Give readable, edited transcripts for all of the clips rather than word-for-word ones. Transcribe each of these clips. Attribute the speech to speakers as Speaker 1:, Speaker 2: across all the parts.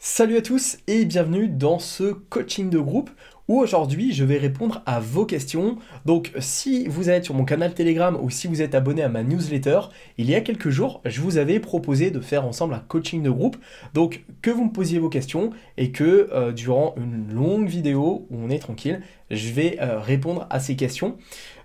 Speaker 1: Salut à tous et bienvenue dans ce coaching de groupe où aujourd'hui je vais répondre à vos questions. Donc si vous êtes sur mon canal Telegram ou si vous êtes abonné à ma newsletter, il y a quelques jours je vous avais proposé de faire ensemble un coaching de groupe. Donc que vous me posiez vos questions et que durant une longue vidéo où on est tranquille, je vais répondre à ces questions.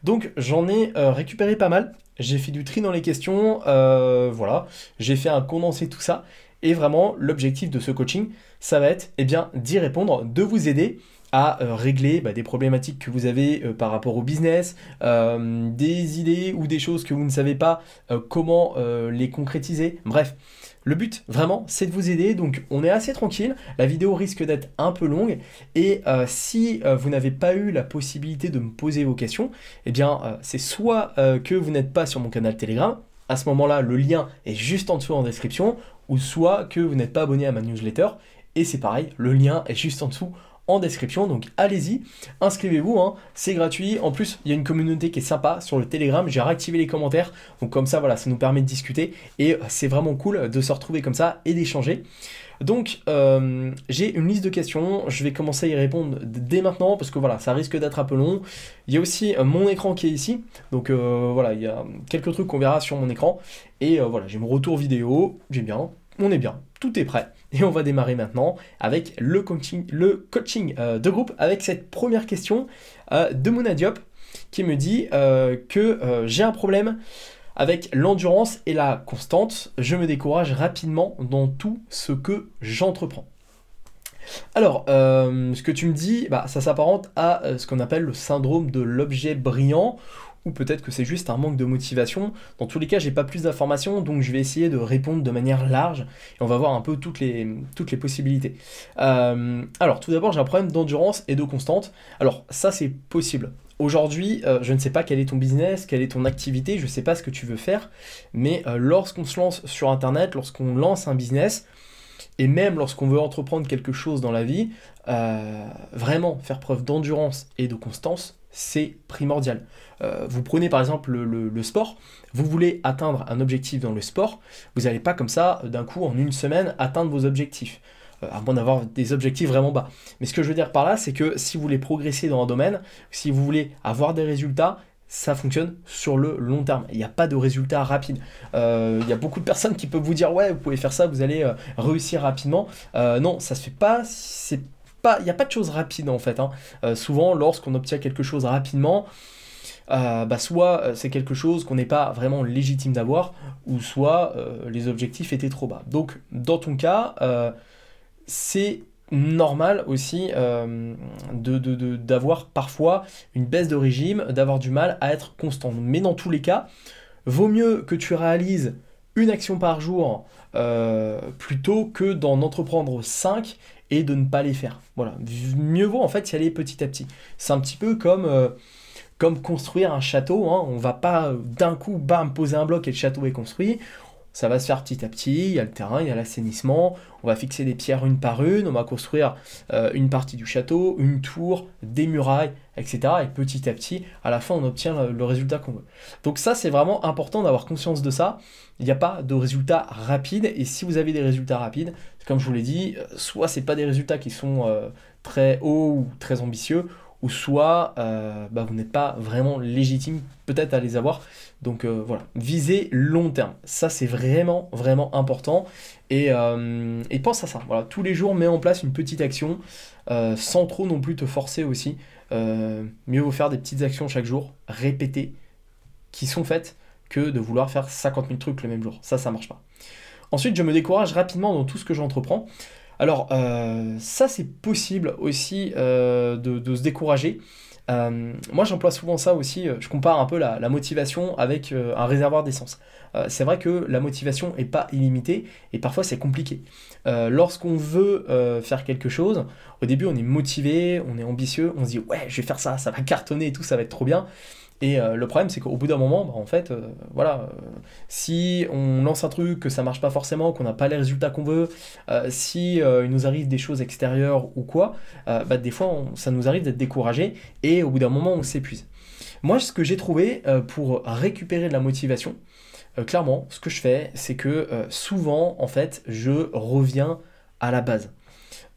Speaker 1: Donc j'en ai récupéré pas mal. J'ai fait du tri dans les questions, voilà, j'ai fait un condensé de tout ça. Et vraiment, l'objectif de ce coaching, ça va être d'y répondre, de vous aider à régler des problématiques que vous avez par rapport au business, des idées ou des choses que vous ne savez pas comment les concrétiser. Bref, le but vraiment, c'est de vous aider. Donc, on est assez tranquille. La vidéo risque d'être un peu longue. Et si vous n'avez pas eu la possibilité de me poser vos questions, c'est soit que vous n'êtes pas sur mon canal Telegram. À ce moment-là, le lien est juste en dessous en description, ou soit que vous n'êtes pas abonné à ma newsletter, et c'est pareil, le lien est juste en dessous en description, donc allez-y, inscrivez-vous, hein, c'est gratuit. En plus, il y a une communauté qui est sympa sur le Telegram, j'ai réactivé les commentaires, donc comme ça, voilà, ça nous permet de discuter, et c'est vraiment cool de se retrouver comme ça et d'échanger. Donc, j'ai une liste de questions, je vais commencer à y répondre dès maintenant, parce que voilà, ça risque d'être un peu long. Il y a aussi mon écran qui est ici, donc voilà, il y a quelques trucs qu'on verra sur mon écran, et voilà, j'ai mon retour vidéo, j'ai bien, on est bien, tout est prêt, et on va démarrer maintenant avec le coaching de groupe, avec cette première question de Mouna Diop, qui me dit que j'ai un problème avec l'endurance et la constante, je me décourage rapidement dans tout ce que j'entreprends. Alors, ce que tu me dis, ça s'apparente à ce qu'on appelle le syndrome de l'objet brillant, ou peut-être que c'est juste un manque de motivation. Dans tous les cas, j'ai pas plus d'informations, donc je vais essayer de répondre de manière large, et on va voir un peu toutes les possibilités. Alors, tout d'abord, j'ai un problème d'endurance et de constante. Alors, ça, c'est possible. Aujourd'hui, je ne sais pas quel est ton business, quelle est ton activité, je ne sais pas ce que tu veux faire, mais lorsqu'on se lance sur Internet, lorsqu'on lance un business, et même lorsqu'on veut entreprendre quelque chose dans la vie, vraiment faire preuve d'endurance et de constance, c'est primordial. Vous prenez par exemple le sport, vous voulez atteindre un objectif dans le sport, vous n'allez pas comme ça, d'un coup, en une semaine, atteindre vos objectifs. À moins d'avoir des objectifs vraiment bas. Mais ce que je veux dire par là, c'est que si vous voulez progresser dans un domaine, si vous voulez avoir des résultats, ça fonctionne sur le long terme. Il n'y a pas de résultats rapides. Il y a beaucoup de personnes qui peuvent vous dire « Ouais, vous pouvez faire ça, vous allez réussir rapidement. » Non, ça se fait pas. Il n'y a pas de choses rapides en fait. Souvent, lorsqu'on obtient quelque chose rapidement, soit c'est quelque chose qu'on n'est pas vraiment légitime d'avoir, ou soit les objectifs étaient trop bas. Donc, dans ton cas, c'est normal aussi d'avoir parfois une baisse de régime, d'avoir du mal à être constant. Mais dans tous les cas, vaut mieux que tu réalises une action par jour plutôt que d'en entreprendre 5 et de ne pas les faire. Voilà, mieux vaut en fait y aller petit à petit. C'est un petit peu comme construire un château, hein. On va pas d'un coup, bam, poser un bloc et le château est construit. Ça va se faire petit à petit, il y a le terrain, il y a l'assainissement, on va fixer des pierres une par une, on va construire une partie du château, une tour, des murailles, etc. Et petit à petit, à la fin, on obtient le résultat qu'on veut. Donc ça, c'est vraiment important d'avoir conscience de ça. Il n'y a pas de résultats rapides, et si vous avez des résultats rapides, comme je vous l'ai dit, soit c'est pas des résultats qui sont très hauts ou très ambitieux, ou soit vous n'êtes pas vraiment légitime peut-être à les avoir. Donc voilà, visez long terme, ça c'est vraiment vraiment important, et pense à ça, voilà, tous les jours mets en place une petite action, sans trop non plus te forcer aussi. Mieux vaut faire des petites actions chaque jour, répétées, qui sont faites, que de vouloir faire 50 000 trucs le même jour, ça marche pas. Ensuite, je me décourage rapidement dans tout ce que j'entreprends. Alors, ça c'est possible aussi de se décourager. Moi j'emploie souvent ça aussi, je compare un peu la motivation avec un réservoir d'essence. C'est vrai que la motivation n'est pas illimitée et parfois c'est compliqué. Lorsqu'on veut faire quelque chose, au début on est motivé, on est ambitieux, on se dit ouais je vais faire ça, ça va cartonner et tout, ça va être trop bien. Et le problème, c'est qu'au bout d'un moment, en fait, si on lance un truc, que ça marche pas forcément, qu'on n'a pas les résultats qu'on veut, si il nous arrive des choses extérieures ou quoi, des fois, ça nous arrive d'être découragé et au bout d'un moment, on s'épuise. Moi, ce que j'ai trouvé pour récupérer de la motivation, clairement, ce que je fais, c'est que souvent, en fait, je reviens à la base.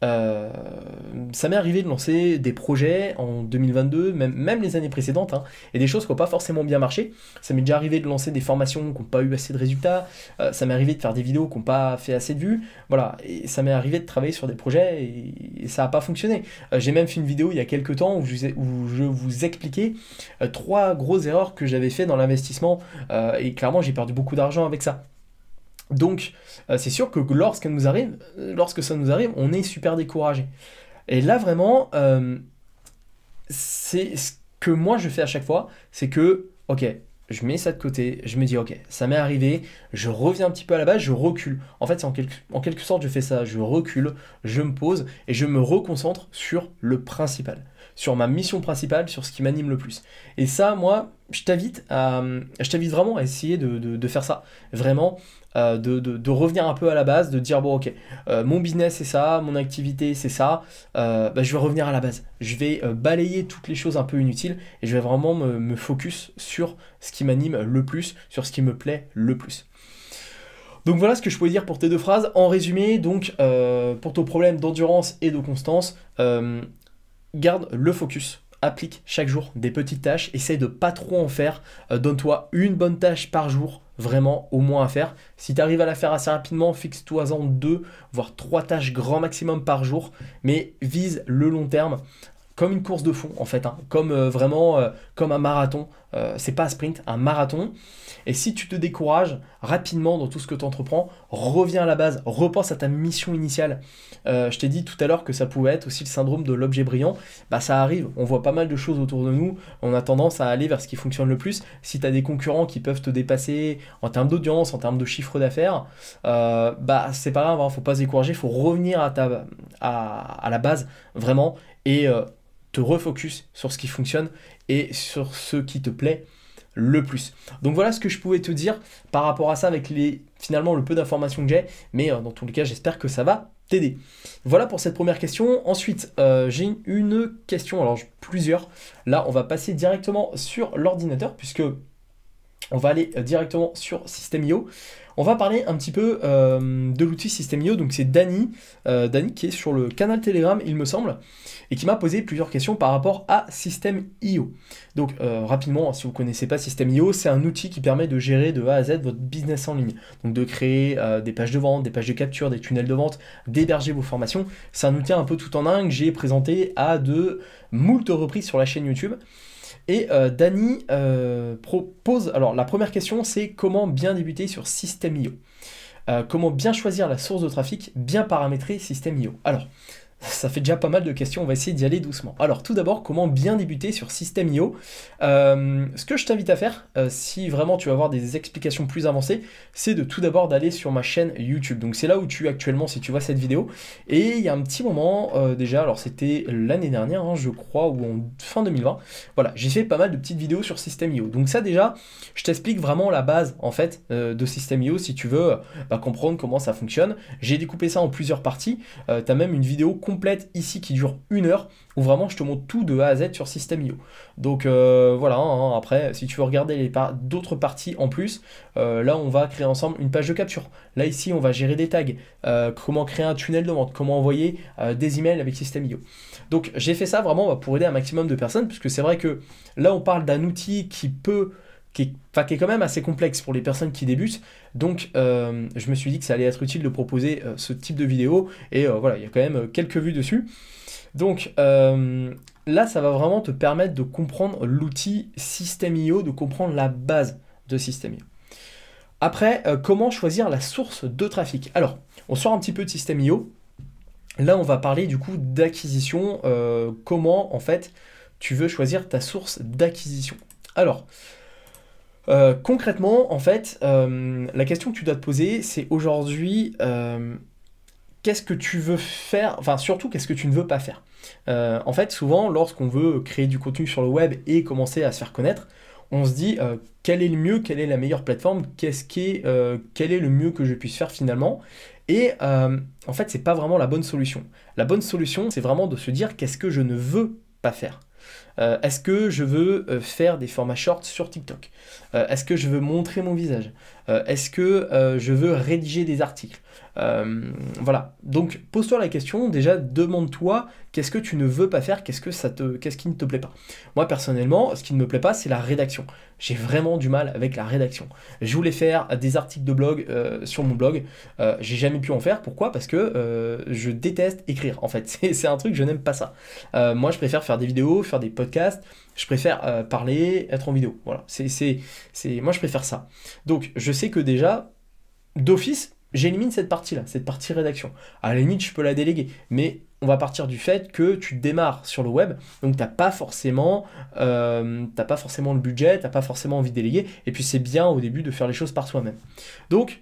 Speaker 1: ça m'est arrivé de lancer des projets en 2022, même les années précédentes, hein, et des choses qui n'ont pas forcément bien marché. Ça m'est déjà arrivé de lancer des formations qui n'ont pas eu assez de résultats, ça m'est arrivé de faire des vidéos qui n'ont pas fait assez de vues, voilà, et ça m'est arrivé de travailler sur des projets et ça n'a pas fonctionné. J'ai même fait une vidéo il y a quelques temps où je vous expliquais 3 grosses erreurs que j'avais fait dans l'investissement, et clairement j'ai perdu beaucoup d'argent avec ça. Donc, c'est sûr que lorsque ça nous arrive, on est super découragé. Et là, vraiment, c'est ce que moi je fais à chaque fois, c'est que, ok, je mets ça de côté, je me dis, ok, ça m'est arrivé, je reviens un petit peu à la base, je recule. En fait, c'est en quelque sorte, je fais ça, je recule, je me pose et je me reconcentre sur le principal, sur ma mission principale, sur ce qui m'anime le plus. Et ça, moi, je t'invite vraiment à essayer de faire ça. Vraiment, de revenir un peu à la base, de dire, bon, ok, mon business c'est ça, mon activité c'est ça, bah, je vais revenir à la base. Je vais balayer toutes les choses un peu inutiles et je vais vraiment me focus sur ce qui m'anime le plus, sur ce qui me plaît le plus. Donc voilà ce que je pouvais dire pour tes 2 phrases. En résumé, donc, pour ton problème d'endurance et de constance, garde le focus. Applique chaque jour des petites tâches, essaye de pas trop en faire, donne-toi une bonne tâche par jour, vraiment au moins à faire. Si tu arrives à la faire assez rapidement, fixe-toi en 2, voire 3 tâches grand maximum par jour, mais vise le long terme, comme une course de fond en fait, hein, comme vraiment comme un marathon. C'est pas un sprint, un marathon. Et si tu te décourages rapidement dans tout ce que tu entreprends, reviens à la base, repense à ta mission initiale. Je t'ai dit tout à l'heure que ça pouvait être aussi le syndrome de l'objet brillant. Bah ça arrive, on voit pas mal de choses autour de nous, on a tendance à aller vers ce qui fonctionne le plus. Si tu as des concurrents qui peuvent te dépasser en termes d'audience, en termes de chiffre d'affaires, bah c'est pas grave, hein, faut pas se décourager, faut revenir à la base vraiment et te refocus sur ce qui fonctionne et sur ce qui te plaît le plus. Donc voilà ce que je pouvais te dire par rapport à ça avec finalement le peu d'informations que j'ai, mais dans tous les cas j'espère que ça va t'aider. Voilà pour cette première question. Ensuite j'ai une question, alors plusieurs. Là on va passer directement sur l'ordinateur puisque on va aller directement sur System.io. On va parler un petit peu de l'outil System.io. Donc c'est Dany qui est sur le canal Telegram, il me semble, et qui m'a posé plusieurs questions par rapport à System.io. Donc rapidement, si vous ne connaissez pas System.io, c'est un outil qui permet de gérer de A à Z votre business en ligne. Donc de créer des pages de vente, des pages de capture, des tunnels de vente, d'héberger vos formations. C'est un outil un peu tout en un que j'ai présenté à de moult reprises sur la chaîne YouTube. Et Dany propose, alors la première question c'est comment bien débuter sur System.io. Comment bien choisir la source de trafic, bien paramétrer System.io. Alors, ça fait déjà pas mal de questions, on va essayer d'y aller doucement. Alors tout d'abord, comment bien débuter sur System.io. Ce que je t'invite à faire, si vraiment tu vas avoir des explications plus avancées, c'est de tout d'abord d'aller sur ma chaîne YouTube. Donc c'est là où tu es actuellement si tu vois cette vidéo. Et il y a un petit moment déjà, alors c'était l'année dernière, hein, je crois, ou en fin 2020, voilà, j'ai fait pas mal de petites vidéos sur System.io. Donc ça déjà, je t'explique vraiment la base en fait de System.io si tu veux comprendre comment ça fonctionne. J'ai découpé ça en plusieurs parties. Tu as même une vidéo complète ici qui dure 1 heure où vraiment je te montre tout de A à Z sur System.io. Donc voilà, hein, après si tu veux regarder d'autres parties en plus, là on va créer ensemble une page de capture. Là ici on va gérer des tags, comment créer un tunnel de vente, comment envoyer des emails avec System.io. Donc j'ai fait ça vraiment pour aider un maximum de personnes, puisque c'est vrai que là on parle d'un outil qui est quand même assez complexe pour les personnes qui débutent. Donc je me suis dit que ça allait être utile de proposer ce type de vidéo. Et voilà, il y a quand même quelques vues dessus. Donc là, ça va vraiment te permettre de comprendre l'outil System.io, de comprendre la base de System.io. Après, comment choisir la source de trafic? Alors, on sort un petit peu de System.io. Là, on va parler du coup d'acquisition. Comment, en fait, tu veux choisir ta source d'acquisition. Alors, concrètement, en fait, la question que tu dois te poser, c'est aujourd'hui, qu'est-ce que tu veux faire, enfin surtout, qu'est-ce que tu ne veux pas faire. En fait, souvent, lorsqu'on veut créer du contenu sur le web et commencer à se faire connaître, on se dit, quel est le mieux, quelle est la meilleure plateforme, quel est le mieux que je puisse faire finalement. Et en fait, c'est pas vraiment la bonne solution. La bonne solution, c'est vraiment de se dire, qu'est-ce que je ne veux pas faire. Est-ce que je veux faire des formats shorts sur TikTok? Est-ce que je veux montrer mon visage? Est-ce que je veux rédiger des articles? Voilà, donc pose-toi la question, déjà demande-toi qu'est-ce que tu ne veux pas faire, qu'est-ce qui ne te plaît pas. Moi personnellement, ce qui ne me plaît pas, c'est la rédaction. J'ai vraiment du mal avec la rédaction. Je voulais faire des articles de blog sur mon blog, j'ai jamais pu en faire. Pourquoi? Parce que je déteste écrire en fait. C'est un truc, je n'aime pas ça. Moi je préfère faire des vidéos, faire des podcasts, je préfère parler, être en vidéo. Voilà, moi je préfère ça. Donc je sais que déjà, d'office, j'élimine cette partie-là, cette partie rédaction. À la limite, je peux la déléguer, mais on va partir du fait que tu démarres sur le web, donc t'as pas forcément le budget, t'as pas forcément envie de déléguer, et puis c'est bien au début de faire les choses par soi-même. Donc,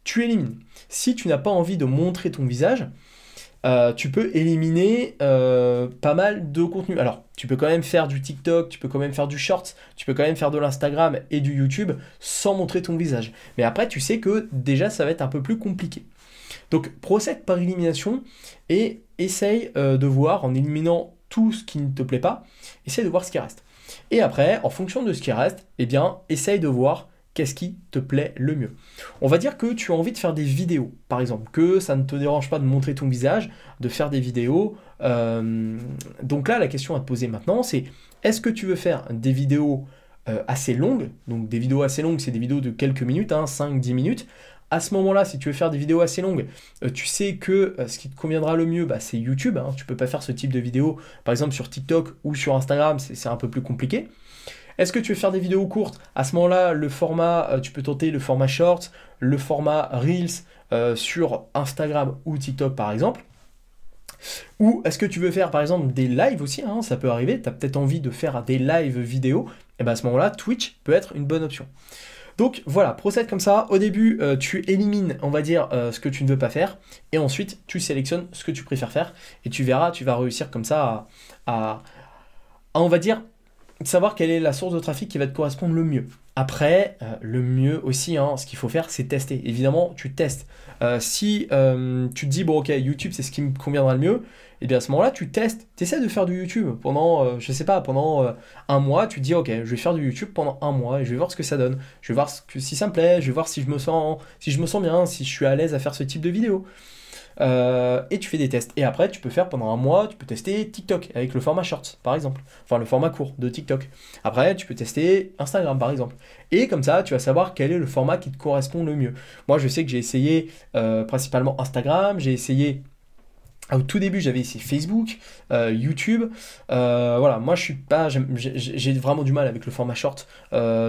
Speaker 1: tu élimines. Si tu n'as pas envie de montrer ton visage, tu peux éliminer pas mal de contenu. Alors, tu peux quand même faire du TikTok, tu peux quand même faire du Shorts, tu peux quand même faire de l'Instagram et du YouTube sans montrer ton visage. Mais après, tu sais que déjà, ça va être un peu plus compliqué. Donc, procède par élimination et essaye de voir, en éliminant tout ce qui ne te plaît pas, essaye de voir ce qui reste. Et après, en fonction de ce qui reste, eh bien, essaye de voir qu'est-ce qui te plaît le mieux. On va dire que tu as envie de faire des vidéos, par exemple, que ça ne te dérange pas de montrer ton visage, de faire des vidéos. Donc là, la question à te poser maintenant, c'est est-ce que tu veux faire des vidéos assez longues? Donc des vidéos assez longues, c'est des vidéos de quelques minutes, 5-10 minutes. À ce moment-là, si tu veux faire des vidéos assez longues, tu sais que ce qui te conviendra le mieux, c'est YouTube. Tu ne peux pas faire ce type de vidéo, par exemple sur TikTok ou sur Instagram, c'est un peu plus compliqué. Est-ce que tu veux faire des vidéos courtes? À ce moment-là, le format, tu peux tenter le format Shorts, le format Reels sur Instagram ou TikTok par exemple. Ou est-ce que tu veux faire par exemple des lives aussi, ça peut arriver, tu as peut-être envie de faire des lives vidéo, et bien à ce moment-là, Twitch peut être une bonne option. Donc voilà, procède comme ça. Au début, tu élimines, on va dire, ce que tu ne veux pas faire, et ensuite tu sélectionnes ce que tu préfères faire, et tu verras, tu vas réussir comme ça à on va dire, savoir quelle est la source de trafic qui va te correspondre le mieux. Après, le mieux aussi, ce qu'il faut faire, c'est tester. Évidemment, tu testes. Si tu te dis, bon ok, YouTube, c'est ce qui me conviendra le mieux, et bien à ce moment-là, tu testes. Tu essaies de faire du YouTube pendant, je sais pas, pendant un mois. Tu te dis, ok, je vais faire du YouTube pendant un mois et je vais voir ce que ça donne. Je vais voir si ça me plaît, je vais voir si je me sens bien, si je suis à l'aise à faire ce type de vidéo. Et tu fais des tests. Et après, tu peux faire pendant un mois, tu peux tester TikTok avec le format Shorts, par exemple. Enfin, le format court de TikTok. Après, tu peux tester Instagram, par exemple. Et comme ça, tu vas savoir quel est le format qui te correspond le mieux. Moi, je sais que j'ai essayé principalement Instagram, j'ai essayé... Au tout début, j'avais essayé Facebook, YouTube. Voilà, moi, j'ai vraiment du mal avec le format short.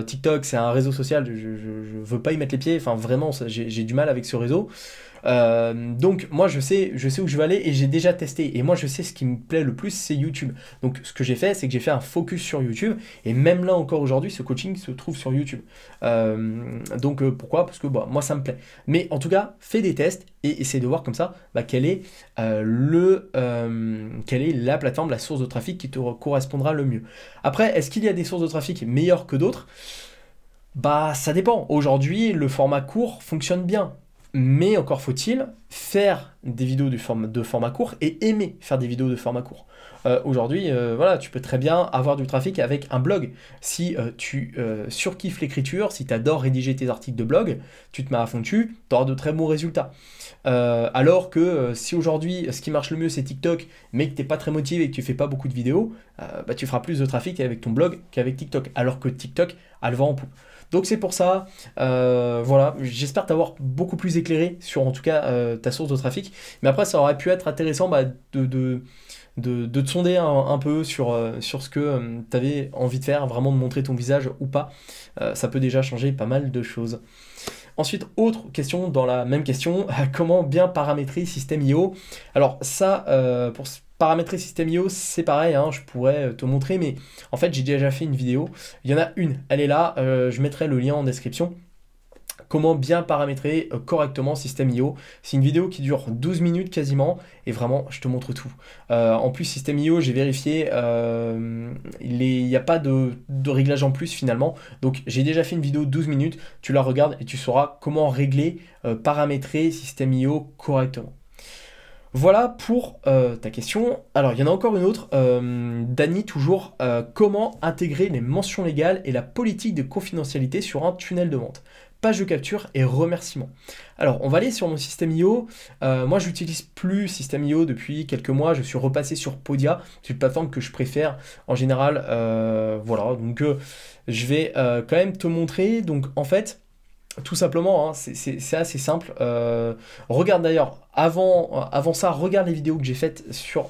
Speaker 1: TikTok, c'est un réseau social, je veux pas y mettre les pieds. Enfin, vraiment, j'ai du mal avec ce réseau. Donc moi je sais où je vais aller et j'ai déjà testé et moi je sais ce qui me plaît le plus, c'est YouTube. Donc ce que j'ai fait, c'est que j'ai fait un focus sur YouTube et même là encore aujourd'hui ce coaching se trouve sur YouTube. Donc pourquoi? Parce que moi ça me plaît. Mais en tout cas fais des tests et essaie de voir comme ça quelle est la plateforme, la source de trafic qui te correspondra le mieux. Après, est-ce qu'il y a des sources de trafic meilleures que d'autres? Ça dépend. Aujourd'hui le format court fonctionne bien. Mais encore faut-il faire des vidéos de format court et aimer faire des vidéos de format court. Aujourd'hui, voilà, tu peux très bien avoir du trafic avec un blog. Si tu surkiffes l'écriture, si tu adores rédiger tes articles de blog, tu te mets à fond dessus, tu auras de très bons résultats. Alors que si aujourd'hui, ce qui marche le mieux, c'est TikTok, mais que tu n'es pas très motivé et que tu fais pas beaucoup de vidéos, tu feras plus de trafic avec ton blog qu'avec TikTok. Alors que TikTok a le vent en poupe. Donc c'est pour ça, voilà, j'espère t'avoir beaucoup plus éclairé sur en tout cas ta source de trafic. Mais après, ça aurait pu être intéressant de te sonder un peu sur ce que tu avais envie de faire, vraiment de montrer ton visage ou pas. Ça peut déjà changer pas mal de choses. Ensuite, autre question dans la même question, comment bien paramétrer System.io? Alors ça, pour paramétrer System.io, c'est pareil, je pourrais te montrer, mais en fait j'ai déjà fait une vidéo, il y en a une, elle est là, je mettrai le lien en description. Comment bien paramétrer correctement System.io. C'est une vidéo qui dure 12 minutes quasiment, et vraiment, je te montre tout. En plus, System.io, j'ai vérifié, il n'y a pas de réglage en plus finalement. Donc, j'ai déjà fait une vidéo de 12 minutes, tu la regardes et tu sauras comment régler, paramétrer System.io correctement. Voilà pour ta question. Alors, il y en a encore une autre. Dany, toujours. Comment intégrer les mentions légales et la politique de confidentialité sur un tunnel de vente? Page de capture et remerciements. Alors, on va aller sur mon système IO. Moi, je n'utilise plus système IO depuis quelques mois. Je suis repassé sur Podia. C'est une plateforme que je préfère en général. Voilà, donc je vais quand même te montrer. Donc, en fait, tout simplement, hein, c'est assez simple. Regarde d'ailleurs, avant ça, regarde les vidéos que j'ai faites sur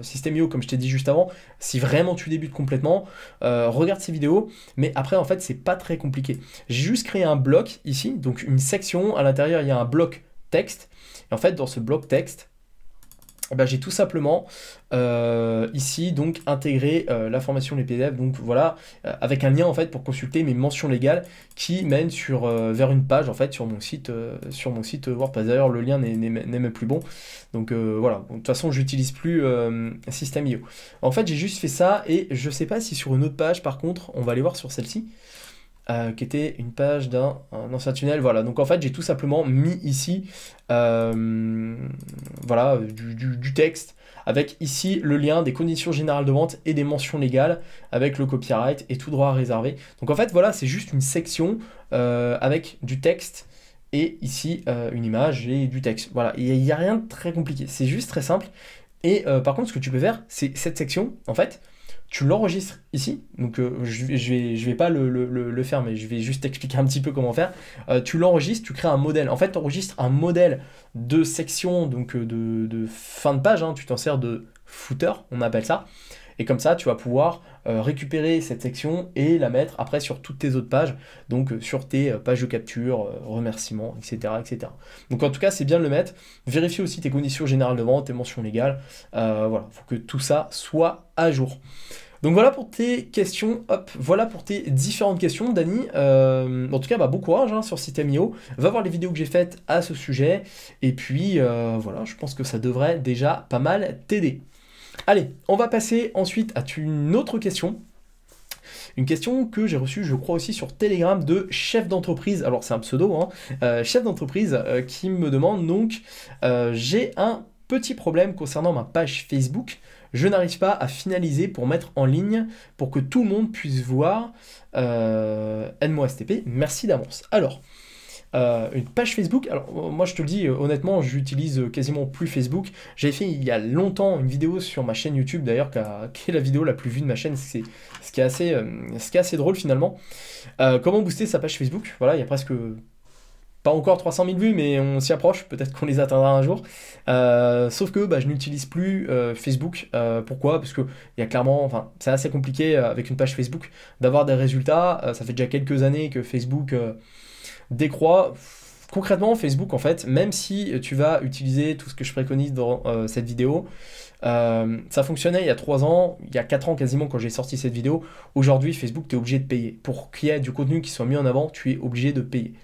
Speaker 1: System.io, comme je t'ai dit juste avant. Si vraiment tu débutes complètement, regarde ces vidéos. Mais après, en fait, c'est pas très compliqué. J'ai juste créé un bloc ici, donc une section. À l'intérieur, il y a un bloc texte. Et en fait, dans ce bloc texte, eh ben, j'ai tout simplement ici donc intégré la formation des PDF, donc voilà, avec un lien en fait pour consulter mes mentions légales qui mènent vers une page en fait sur mon site WordPress. D'ailleurs le lien n'est même plus bon, donc voilà. Donc, de toute façon j'utilise plus System.io. En fait j'ai juste fait ça et je sais pas si sur une autre page par contre, on va aller voir sur celle-ci. Qui était une page d'un ancien tunnel. Voilà, donc en fait j'ai tout simplement mis ici voilà, du texte avec ici le lien des conditions générales de vente et des mentions légales avec le copyright et tout droit réservé. Donc en fait voilà, c'est juste une section avec du texte et ici une image et du texte. Voilà, il n'y a rien de très compliqué, c'est juste très simple. Et par contre ce que tu peux faire, c'est cette section en fait. Tu l'enregistres ici, donc je vais pas le faire, mais je vais juste t'expliquer un petit peu comment faire. Tu l'enregistres, tu crées un modèle. En fait, tu enregistres un modèle de section, donc de fin de page, hein. Tu t'en sers de footer, on appelle ça. Et comme ça, tu vas pouvoir récupérer cette section et la mettre après sur toutes tes autres pages, donc sur tes pages de capture, remerciements, etc., etc. Donc en tout cas, c'est bien de le mettre. Vérifie aussi tes conditions générales de vente, tes mentions légales. Voilà, il faut que tout ça soit à jour. Donc voilà pour tes questions, hop, voilà pour tes différentes questions, Dany. En tout cas, bon courage hein, sur System.io. Va voir les vidéos que j'ai faites à ce sujet. Et puis voilà, je pense que ça devrait déjà pas mal t'aider. Allez, on va passer ensuite à une autre question. Une question que j'ai reçue, je crois aussi sur Telegram, de chef d'entreprise. Alors c'est un pseudo, hein, chef d'entreprise qui me demande donc, j'ai un petit problème concernant ma page Facebook. Je n'arrive pas à finaliser pour mettre en ligne pour que tout le monde puisse voir. Aide-moi STP, merci d'avance. Alors, une page Facebook, alors moi je te le dis honnêtement, j'utilise quasiment plus Facebook. J'avais fait il y a longtemps une vidéo sur ma chaîne YouTube d'ailleurs, qui est la vidéo la plus vue de ma chaîne, c'est ce qui est assez drôle finalement. Comment booster sa page Facebook? Voilà, il y a presque pas encore 300 000 vues, mais on s'y approche, peut-être qu'on les atteindra un jour. Sauf que je n'utilise plus Facebook. Pourquoi? Parce que il y a clairement, enfin, c'est assez compliqué avec une page Facebook d'avoir des résultats. Ça fait déjà quelques années que Facebook décroît. Concrètement, Facebook, en fait, même si tu vas utiliser tout ce que je préconise dans cette vidéo, ça fonctionnait il y a 3 ans, il y a 4 ans quasiment quand j'ai sorti cette vidéo. Aujourd'hui, Facebook, tu es obligé de payer. Pour qu'il y ait du contenu qui soit mis en avant, tu es obligé de payer.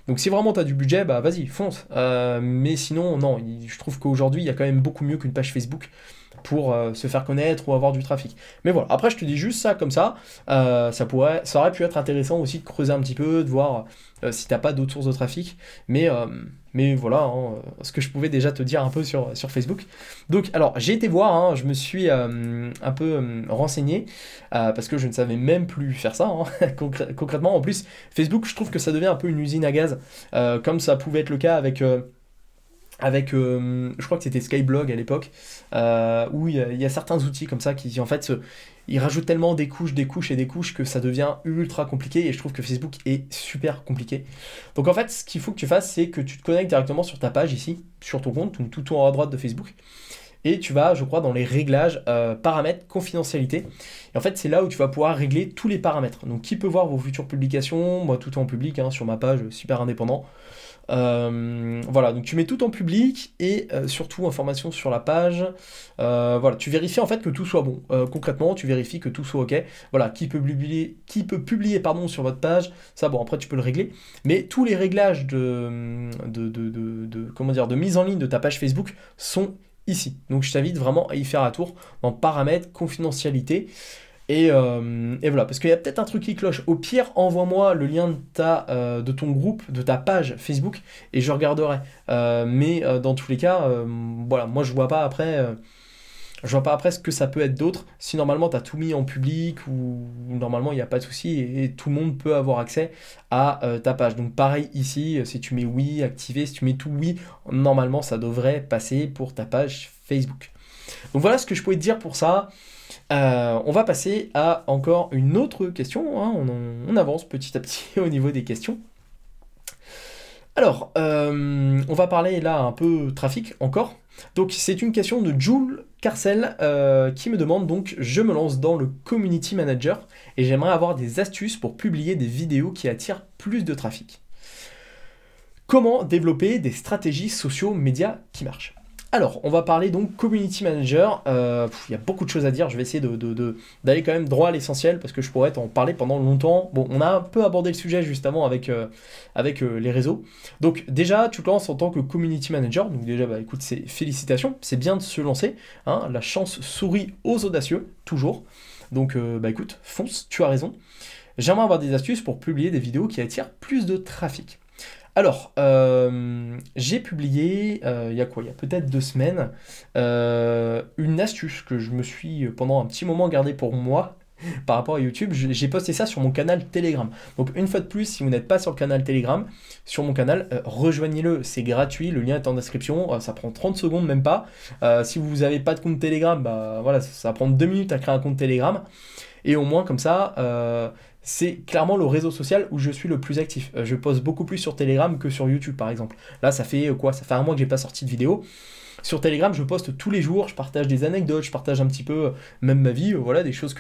Speaker 1: Donc si vraiment tu as du budget, bah vas-y, fonce. Mais sinon, non, je trouve qu'aujourd'hui, il y a quand même beaucoup mieux qu'une page Facebook pour se faire connaître ou avoir du trafic. Mais voilà, après je te dis juste ça comme ça, ça aurait pu être intéressant aussi de creuser un petit peu, de voir si t'as pas d'autres sources de trafic, mais voilà, hein, ce que je pouvais déjà te dire un peu sur Facebook. Donc alors j'ai été voir, hein, je me suis un peu renseigné, parce que je ne savais même plus faire ça, hein, concrètement. En plus, Facebook, je trouve que ça devient un peu une usine à gaz, comme ça pouvait être le cas avec je crois que c'était Skyblog à l'époque, où il y a certains outils comme ça qui en fait ils rajoutent tellement des couches et des couches que ça devient ultra compliqué, et je trouve que Facebook est super compliqué. Donc en fait ce qu'il faut que tu fasses, c'est que tu te connectes directement sur ta page ici, sur ton compte, tout en haut à droite de Facebook, et tu vas, je crois, dans les réglages, paramètres, confidentialité. Et en fait, c'est là où tu vas pouvoir régler tous les paramètres. Donc, qui peut voir vos futures publications? Moi, tout est en public, hein, sur ma page, super indépendant. Voilà, donc tu mets tout en public et surtout information sur la page. Voilà, tu vérifies en fait que tout soit bon. Concrètement, tu vérifies que tout soit ok. Voilà, qui peut publier pardon, sur votre page. Ça, bon, après tu peux le régler. Mais tous les réglages comment dire, de mise en ligne de ta page Facebook sont ici. Donc je t'invite vraiment à y faire un tour dans paramètres, confidentialité. Et voilà, parce qu'il y a peut-être un truc qui cloche. Au pire, envoie-moi le lien de ton groupe, de ta page Facebook, et je regarderai. Mais dans tous les cas, voilà, moi je vois pas après ce que ça peut être d'autre. Si normalement tu as tout mis en public ou normalement il n'y a pas de souci et tout le monde peut avoir accès à ta page. Donc pareil ici, si tu mets oui, activer, si tu mets tout oui, normalement ça devrait passer pour ta page Facebook. Donc voilà ce que je pouvais te dire pour ça. On va passer à encore une autre question, hein. On avance petit à petit au niveau des questions. Alors, on va parler là un peu trafic encore. Donc c'est une question de Jules Carcel qui me demande donc, je me lance dans le Community Manager et j'aimerais avoir des astuces pour publier des vidéos qui attirent plus de trafic. Comment développer des stratégies sociaux-médias qui marchent? Alors, on va parler donc Community Manager. Il y a beaucoup de choses à dire. Je vais essayer d'aller quand même droit à l'essentiel parce que je pourrais t'en parler pendant longtemps. Bon, on a un peu abordé le sujet juste avant avec les réseaux. Donc déjà, tu te lances en tant que Community Manager. Donc déjà, bah, écoute, félicitations. C'est bien de se lancer, hein. La chance sourit aux audacieux, toujours. Donc, bah écoute, fonce, tu as raison. J'aimerais avoir des astuces pour publier des vidéos qui attirent plus de trafic. Alors, j'ai publié, il y a quoi? Il y a peut-être 2 semaines, une astuce que je me suis pendant un petit moment gardée pour moi par rapport à YouTube. J'ai posté ça sur mon canal Telegram. Donc une fois de plus, si vous n'êtes pas sur le canal Telegram, sur mon canal, rejoignez-le, c'est gratuit, le lien est en description, ça prend 30 secondes, même pas. Si vous n'avez pas de compte Telegram, bah voilà, ça va prendre 2 minutes à créer un compte Telegram. Et au moins comme ça, c'est clairement le réseau social où je suis le plus actif. Je poste beaucoup plus sur Telegram que sur YouTube par exemple. Là ça fait quoi? Ça fait un mois que j'ai pas sorti de vidéo. Sur Telegram, je poste tous les jours, je partage des anecdotes, je partage un petit peu même ma vie, voilà, des choses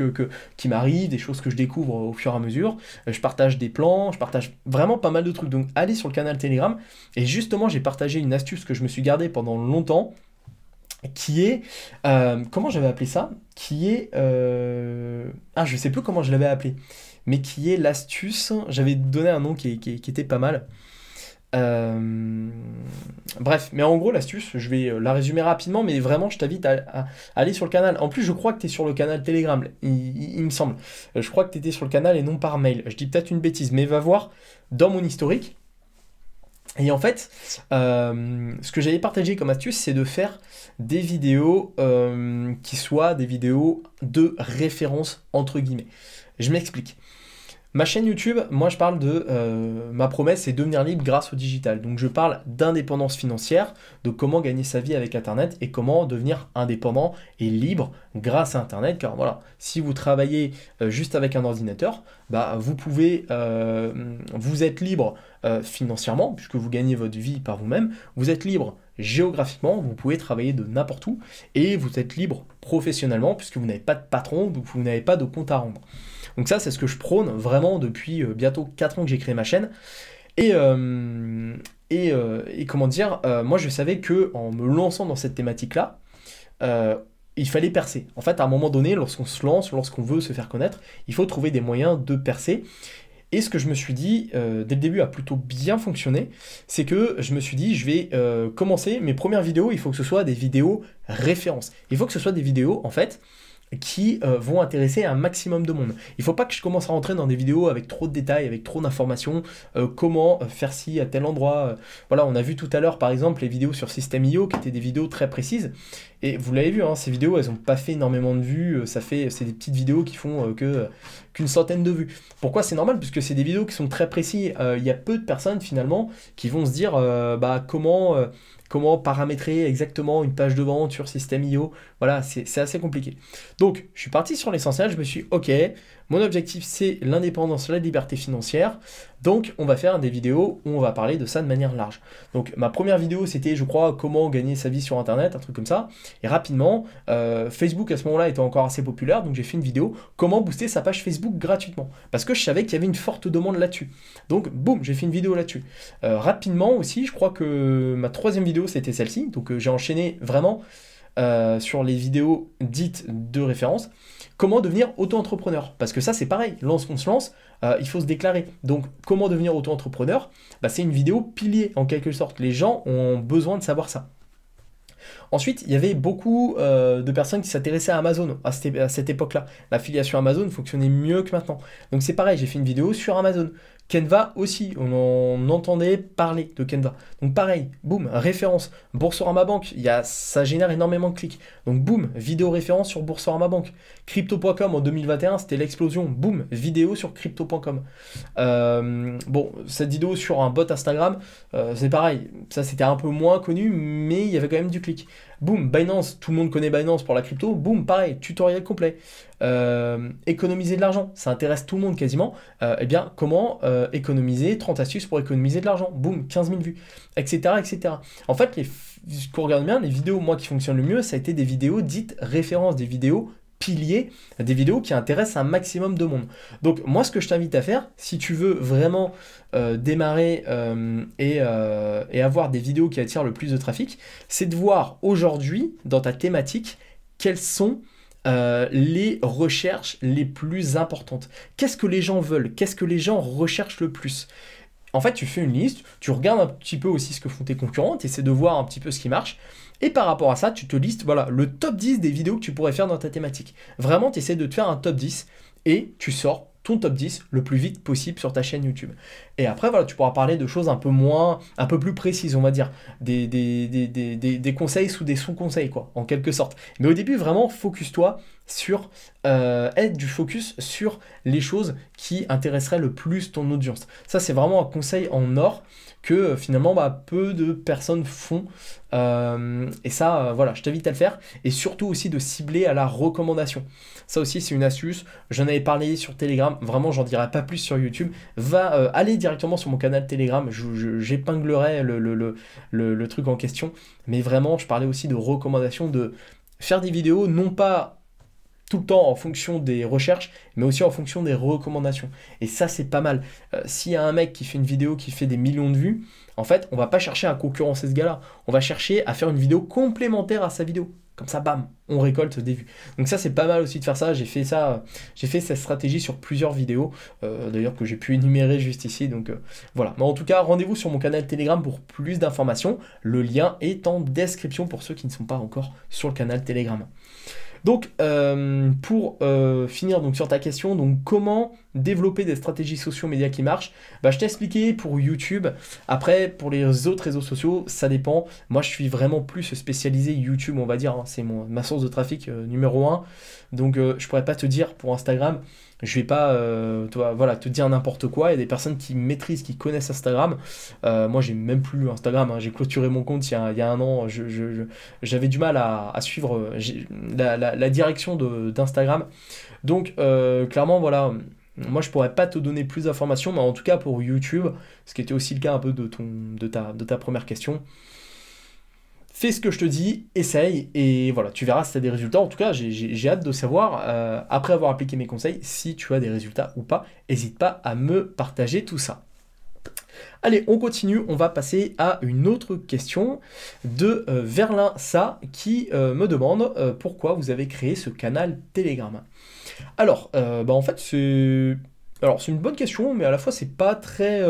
Speaker 1: qui m'arrivent, des choses que je découvre au fur et à mesure. Je partage des plans, je partage vraiment pas mal de trucs. Donc allez sur le canal Telegram. Et justement, j'ai partagé une astuce que je me suis gardée pendant longtemps, qui est, comment j'avais appelé ça? Qui est, je sais plus comment je l'avais appelé, mais qui est l'astuce, j'avais donné un nom qui était pas mal. Euh, Bref, mais en gros, l'astuce, je vais la résumer rapidement, mais vraiment, je t'invite à aller sur le canal. En plus, je crois que tu es sur le canal Telegram, il me semble. Je crois que tu étais sur le canal et non par mail. Je dis peut-être une bêtise, mais va voir dans mon historique. Et en fait, ce que j'avais partagé comme astuce, c'est de faire des vidéos qui soient des vidéos de référence, entre guillemets. Je m'explique. Ma chaîne YouTube, moi je parle de ma promesse, c'est devenir libre grâce au digital. Donc je parle d'indépendance financière, de comment gagner sa vie avec Internet et comment devenir indépendant et libre grâce à Internet. Car voilà, si vous travaillez juste avec un ordinateur, bah, vous êtes libre financièrement puisque vous gagnez votre vie par vous-même. Vous êtes libre géographiquement, vous pouvez travailler de n'importe où et vous êtes libre professionnellement puisque vous n'avez pas de patron, donc vous n'avez pas de compte à rendre. Donc ça, c'est ce que je prône vraiment depuis bientôt 4 ans que j'ai créé ma chaîne. Et comment dire, moi je savais que en me lançant dans cette thématique-là, il fallait percer. En fait, à un moment donné, lorsqu'on se lance, lorsqu'on veut se faire connaître, il faut trouver des moyens de percer. Et ce que je me suis dit, dès le début a plutôt bien fonctionné, c'est que je me suis dit, je vais commencer mes premières vidéos, il faut que ce soit des vidéos références. Il faut que ce soit des vidéos, en fait, qui vont intéresser un maximum de monde. Il ne faut pas que je commence à rentrer dans des vidéos avec trop de détails, avec trop d'informations, comment faire ci à tel endroit. Voilà, on a vu tout à l'heure par exemple les vidéos sur System.io qui étaient des vidéos très précises. Et vous l'avez vu, hein, ces vidéos, elles n'ont pas fait énormément de vues. C'est des petites vidéos qui font qu'une centaine de vues. Pourquoi? C'est normal, puisque c'est des vidéos qui sont très précises. Il y a peu de personnes finalement qui vont se dire comment paramétrer exactement une page de vente sur System.io. Voilà, c'est assez compliqué. Donc, je suis parti sur l'essentiel. Je me suis dit, ok, mon objectif c'est l'indépendance, la liberté financière. Donc, on va faire des vidéos où on va parler de ça de manière large. Donc, ma première vidéo, c'était, je crois, comment gagner sa vie sur Internet, un truc comme ça. Et rapidement, Facebook à ce moment-là était encore assez populaire, donc j'ai fait une vidéo comment booster sa page Facebook gratuitement. Parce que je savais qu'il y avait une forte demande là-dessus. Donc, boum, j'ai fait une vidéo là-dessus. Rapidement aussi, je crois que ma troisième vidéo, c'était celle-ci. Donc, j'ai enchaîné vraiment sur les vidéos dites de référence. Comment devenir auto-entrepreneur? Parce que ça, c'est pareil. Lorsqu'on se lance, il faut se déclarer. Donc, comment devenir auto-entrepreneur? Bah, c'est une vidéo pilier, en quelque sorte. Les gens ont besoin de savoir ça. Ensuite, il y avait beaucoup de personnes qui s'intéressaient à Amazon à cette époque-là. L'affiliation Amazon fonctionnait mieux que maintenant. Donc c'est pareil, j'ai fait une vidéo sur Amazon. Canva aussi, on entendait parler de Canva. Donc pareil, boum, référence. Boursorama Bank, ça génère énormément de clics. Donc boum, vidéo référence sur Boursorama Bank. Crypto.com en 2021, c'était l'explosion. Boum, vidéo sur crypto.com. Bon, cette vidéo sur un bot Instagram, c'est pareil. Ça, c'était un peu moins connu, mais il y avait quand même du clic. Boum, Binance, tout le monde connaît Binance pour la crypto. Boum, pareil, tutoriel complet. Économiser de l'argent, ça intéresse tout le monde quasiment. Eh bien, comment économiser 30 astuces pour économiser de l'argent. Boum, 15 000 vues, etc. etc. En fait, ce qu'on regarde bien, les vidéos, moi, qui fonctionnent le mieux, ça a été des vidéos dites références, des vidéos piliers, des vidéos qui intéressent un maximum de monde. Donc moi, ce que je t'invite à faire, si tu veux vraiment démarrer et avoir des vidéos qui attirent le plus de trafic, c'est de voir aujourd'hui, dans ta thématique, quelles sont les recherches les plus importantes. Qu'est-ce que les gens veulent? Qu'est-ce que les gens recherchent le plus? En fait, tu fais une liste, tu regardes un petit peu aussi ce que font tes concurrents, tu essaies de voir un petit peu ce qui marche, et par rapport à ça, tu te listes voilà, le top 10 des vidéos que tu pourrais faire dans ta thématique. Vraiment, tu essaies de te faire un top 10 et tu sors ton top 10 le plus vite possible sur ta chaîne YouTube. Et après, voilà, tu pourras parler de choses un peu plus précises, on va dire, des conseils sous des sous-conseils, quoi, en quelque sorte. Mais au début, vraiment, focus-toi sur, aide du focus sur les choses qui intéresseraient le plus ton audience. Ça, c'est vraiment un conseil en or que finalement, peu de personnes font. Et ça, voilà, je t'invite à le faire. Et surtout aussi de cibler à la recommandation. Ça aussi, c'est une astuce. J'en avais parlé sur Telegram. Vraiment, j'en dirai pas plus sur YouTube. Va aller directement sur mon canal Telegram. J'épinglerai le truc en question. Mais vraiment, je parlais aussi de recommandations, de faire des vidéos, non pas tout le temps en fonction des recherches, mais aussi en fonction des recommandations. Et ça, c'est pas mal. S'il y a un mec qui fait une vidéo qui fait des millions de vues, en fait, on va pas chercher à concurrencer ce gars-là. On va chercher à faire une vidéo complémentaire à sa vidéo. Comme ça, bam, on récolte des vues. Donc ça, c'est pas mal aussi de faire ça. J'ai fait cette stratégie sur plusieurs vidéos, d'ailleurs que j'ai pu énumérer juste ici. Donc voilà. Mais en tout cas, rendez-vous sur mon canal Telegram pour plus d'informations. Le lien est en description pour ceux qui ne sont pas encore sur le canal Telegram. Donc, pour finir donc, sur ta question, donc, comment développer des stratégies sociaux médias qui marchent? Je t'ai expliqué pour YouTube. Après, pour les autres réseaux sociaux, ça dépend. Moi, je suis vraiment plus spécialisé YouTube, on va dire. Hein. C'est ma source de trafic numéro 1. Donc, je pourrais pas te dire pour Instagram. Je vais pas voilà, te dire n'importe quoi. Il y a des personnes qui maîtrisent, qui connaissent Instagram. Moi, j'ai même plus Instagram. Hein. J'ai clôturé mon compte il y a un an. J'avais du mal à suivre la direction d'Instagram. Donc, clairement, voilà. Moi, je pourrais pas te donner plus d'informations, mais en tout cas pour YouTube, ce qui était aussi le cas un peu de ta première question, fais ce que je te dis, essaye, et voilà, tu verras si tu as des résultats. En tout cas, j'ai hâte de savoir, après avoir appliqué mes conseils, si tu as des résultats ou pas. N'hésite pas à me partager tout ça. Allez, on continue, on va passer à une autre question de Verlin Sa qui me demande pourquoi vous avez créé ce canal Telegram. Alors, en fait, c'est une bonne question, mais à la fois, c'est pas très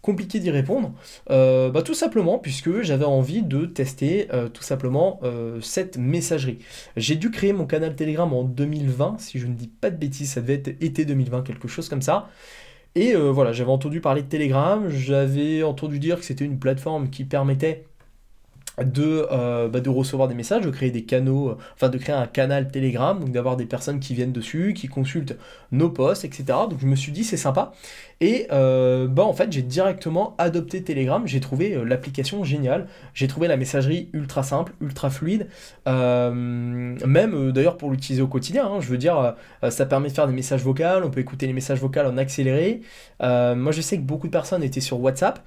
Speaker 1: compliqué d'y répondre. Tout simplement, puisque j'avais envie de tester tout simplement cette messagerie. J'ai dû créer mon canal Telegram en 2020, si je ne dis pas de bêtises, ça devait être été 2020, quelque chose comme ça. Et voilà, j'avais entendu parler de Telegram, j'avais entendu dire que c'était une plateforme qui permettait de recevoir des messages, de créer des canaux, de créer un canal Telegram, donc d'avoir des personnes qui viennent dessus, qui consultent nos posts, etc. Donc je me suis dit c'est sympa. Et en fait j'ai directement adopté Telegram, j'ai trouvé l'application géniale, j'ai trouvé la messagerie ultra simple, ultra fluide, même d'ailleurs pour l'utiliser au quotidien, hein, je veux dire, ça permet de faire des messages vocaux, on peut écouter les messages vocaux en accéléré. Moi je sais que beaucoup de personnes étaient sur WhatsApp.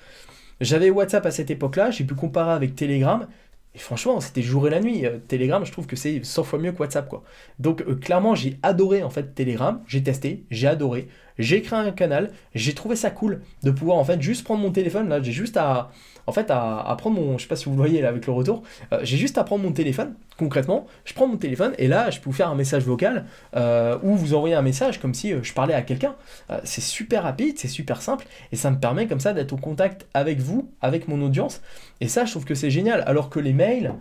Speaker 1: J'avais WhatsApp à cette époque-là, j'ai pu comparer avec Telegram, et franchement, c'était jour et la nuit. Telegram, je trouve que c'est 100 fois mieux que WhatsApp, quoi. Donc, clairement, j'ai adoré, en fait, Telegram, j'ai testé, j'ai adoré, j'ai créé un canal, j'ai trouvé ça cool de pouvoir, en fait, juste prendre mon téléphone, là, j'ai juste à prendre mon, je sais pas si vous le voyez, là, avec le retour, j'ai juste à prendre mon téléphone, concrètement, je prends mon téléphone, et là, je peux vous faire un message vocal, ou vous envoyer un message, comme si je parlais à quelqu'un. C'est super rapide, c'est super simple, et ça me permet, comme ça, d'être au contact avec vous, avec mon audience, et ça, je trouve que c'est génial, alors que les mails,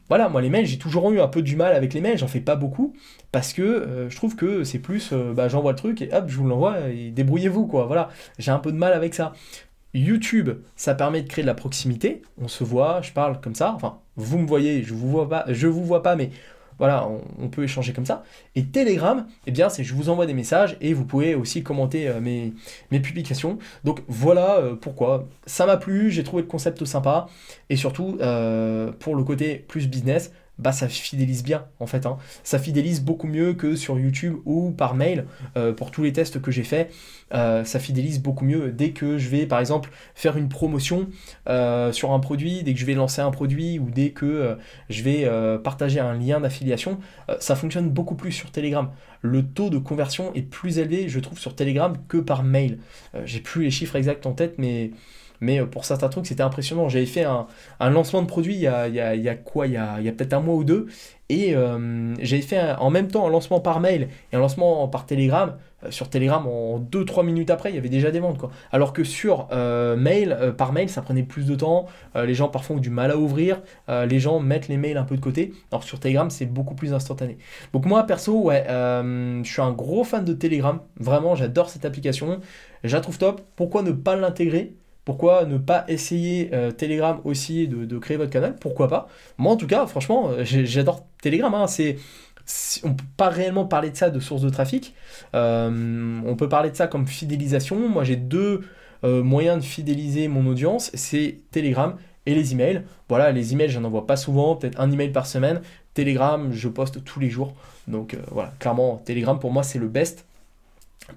Speaker 1: voilà, moi les mails, j'ai toujours eu un peu du mal avec les mails, j'en fais pas beaucoup, parce que je trouve que c'est plus, bah, j'envoie le truc et hop, je vous l'envoie et débrouillez-vous, quoi, voilà. J'ai un peu de mal avec ça. YouTube, ça permet de créer de la proximité, on se voit, je parle comme ça, enfin, vous me voyez, je vous vois pas, mais voilà, on peut échanger comme ça. Et Telegram, eh bien, c'est je vous envoie des messages et vous pouvez aussi commenter mes publications. Donc voilà pourquoi ça m'a plu, j'ai trouvé le concept sympa et surtout pour le côté plus business, bah ça fidélise bien en fait, hein. Ça fidélise beaucoup mieux que sur YouTube ou par mail pour tous les tests que j'ai fait. Ça fidélise beaucoup mieux dès que je vais par exemple faire une promotion sur un produit, dès que je vais lancer un produit ou dès que je vais partager un lien d'affiliation. Ça fonctionne beaucoup plus sur Telegram. Le taux de conversion est plus élevé, je trouve, sur Telegram que par mail. J'ai plus les chiffres exacts en tête, mais pour certains trucs, c'était impressionnant. J'avais fait un lancement de produit il y a quoi? Il y a peut-être un mois ou deux. Et j'avais fait en même temps un lancement par mail et un lancement par Telegram. Sur Telegram, en 2-3 minutes après, il y avait déjà des ventes, quoi. Alors que sur par mail, ça prenait plus de temps. Les gens parfois ont du mal à ouvrir. Les gens mettent les mails un peu de côté. Alors sur Telegram, c'est beaucoup plus instantané. Donc moi, perso, ouais, je suis un gros fan de Telegram. Vraiment, j'adore cette application. Je la trouve top. Pourquoi ne pas l'intégrer? Pourquoi ne pas essayer Telegram aussi de créer votre canal? Pourquoi pas? Moi, en tout cas, franchement, j'adore Telegram, hein. On ne peut pas réellement parler de ça de source de trafic. On peut parler de ça comme fidélisation. Moi, j'ai deux moyens de fidéliser mon audience. C'est Telegram et les emails. Voilà, les emails, je n'en envoie pas souvent, peut-être un email par semaine. Telegram, je poste tous les jours. Donc voilà, clairement, Telegram, pour moi, c'est le best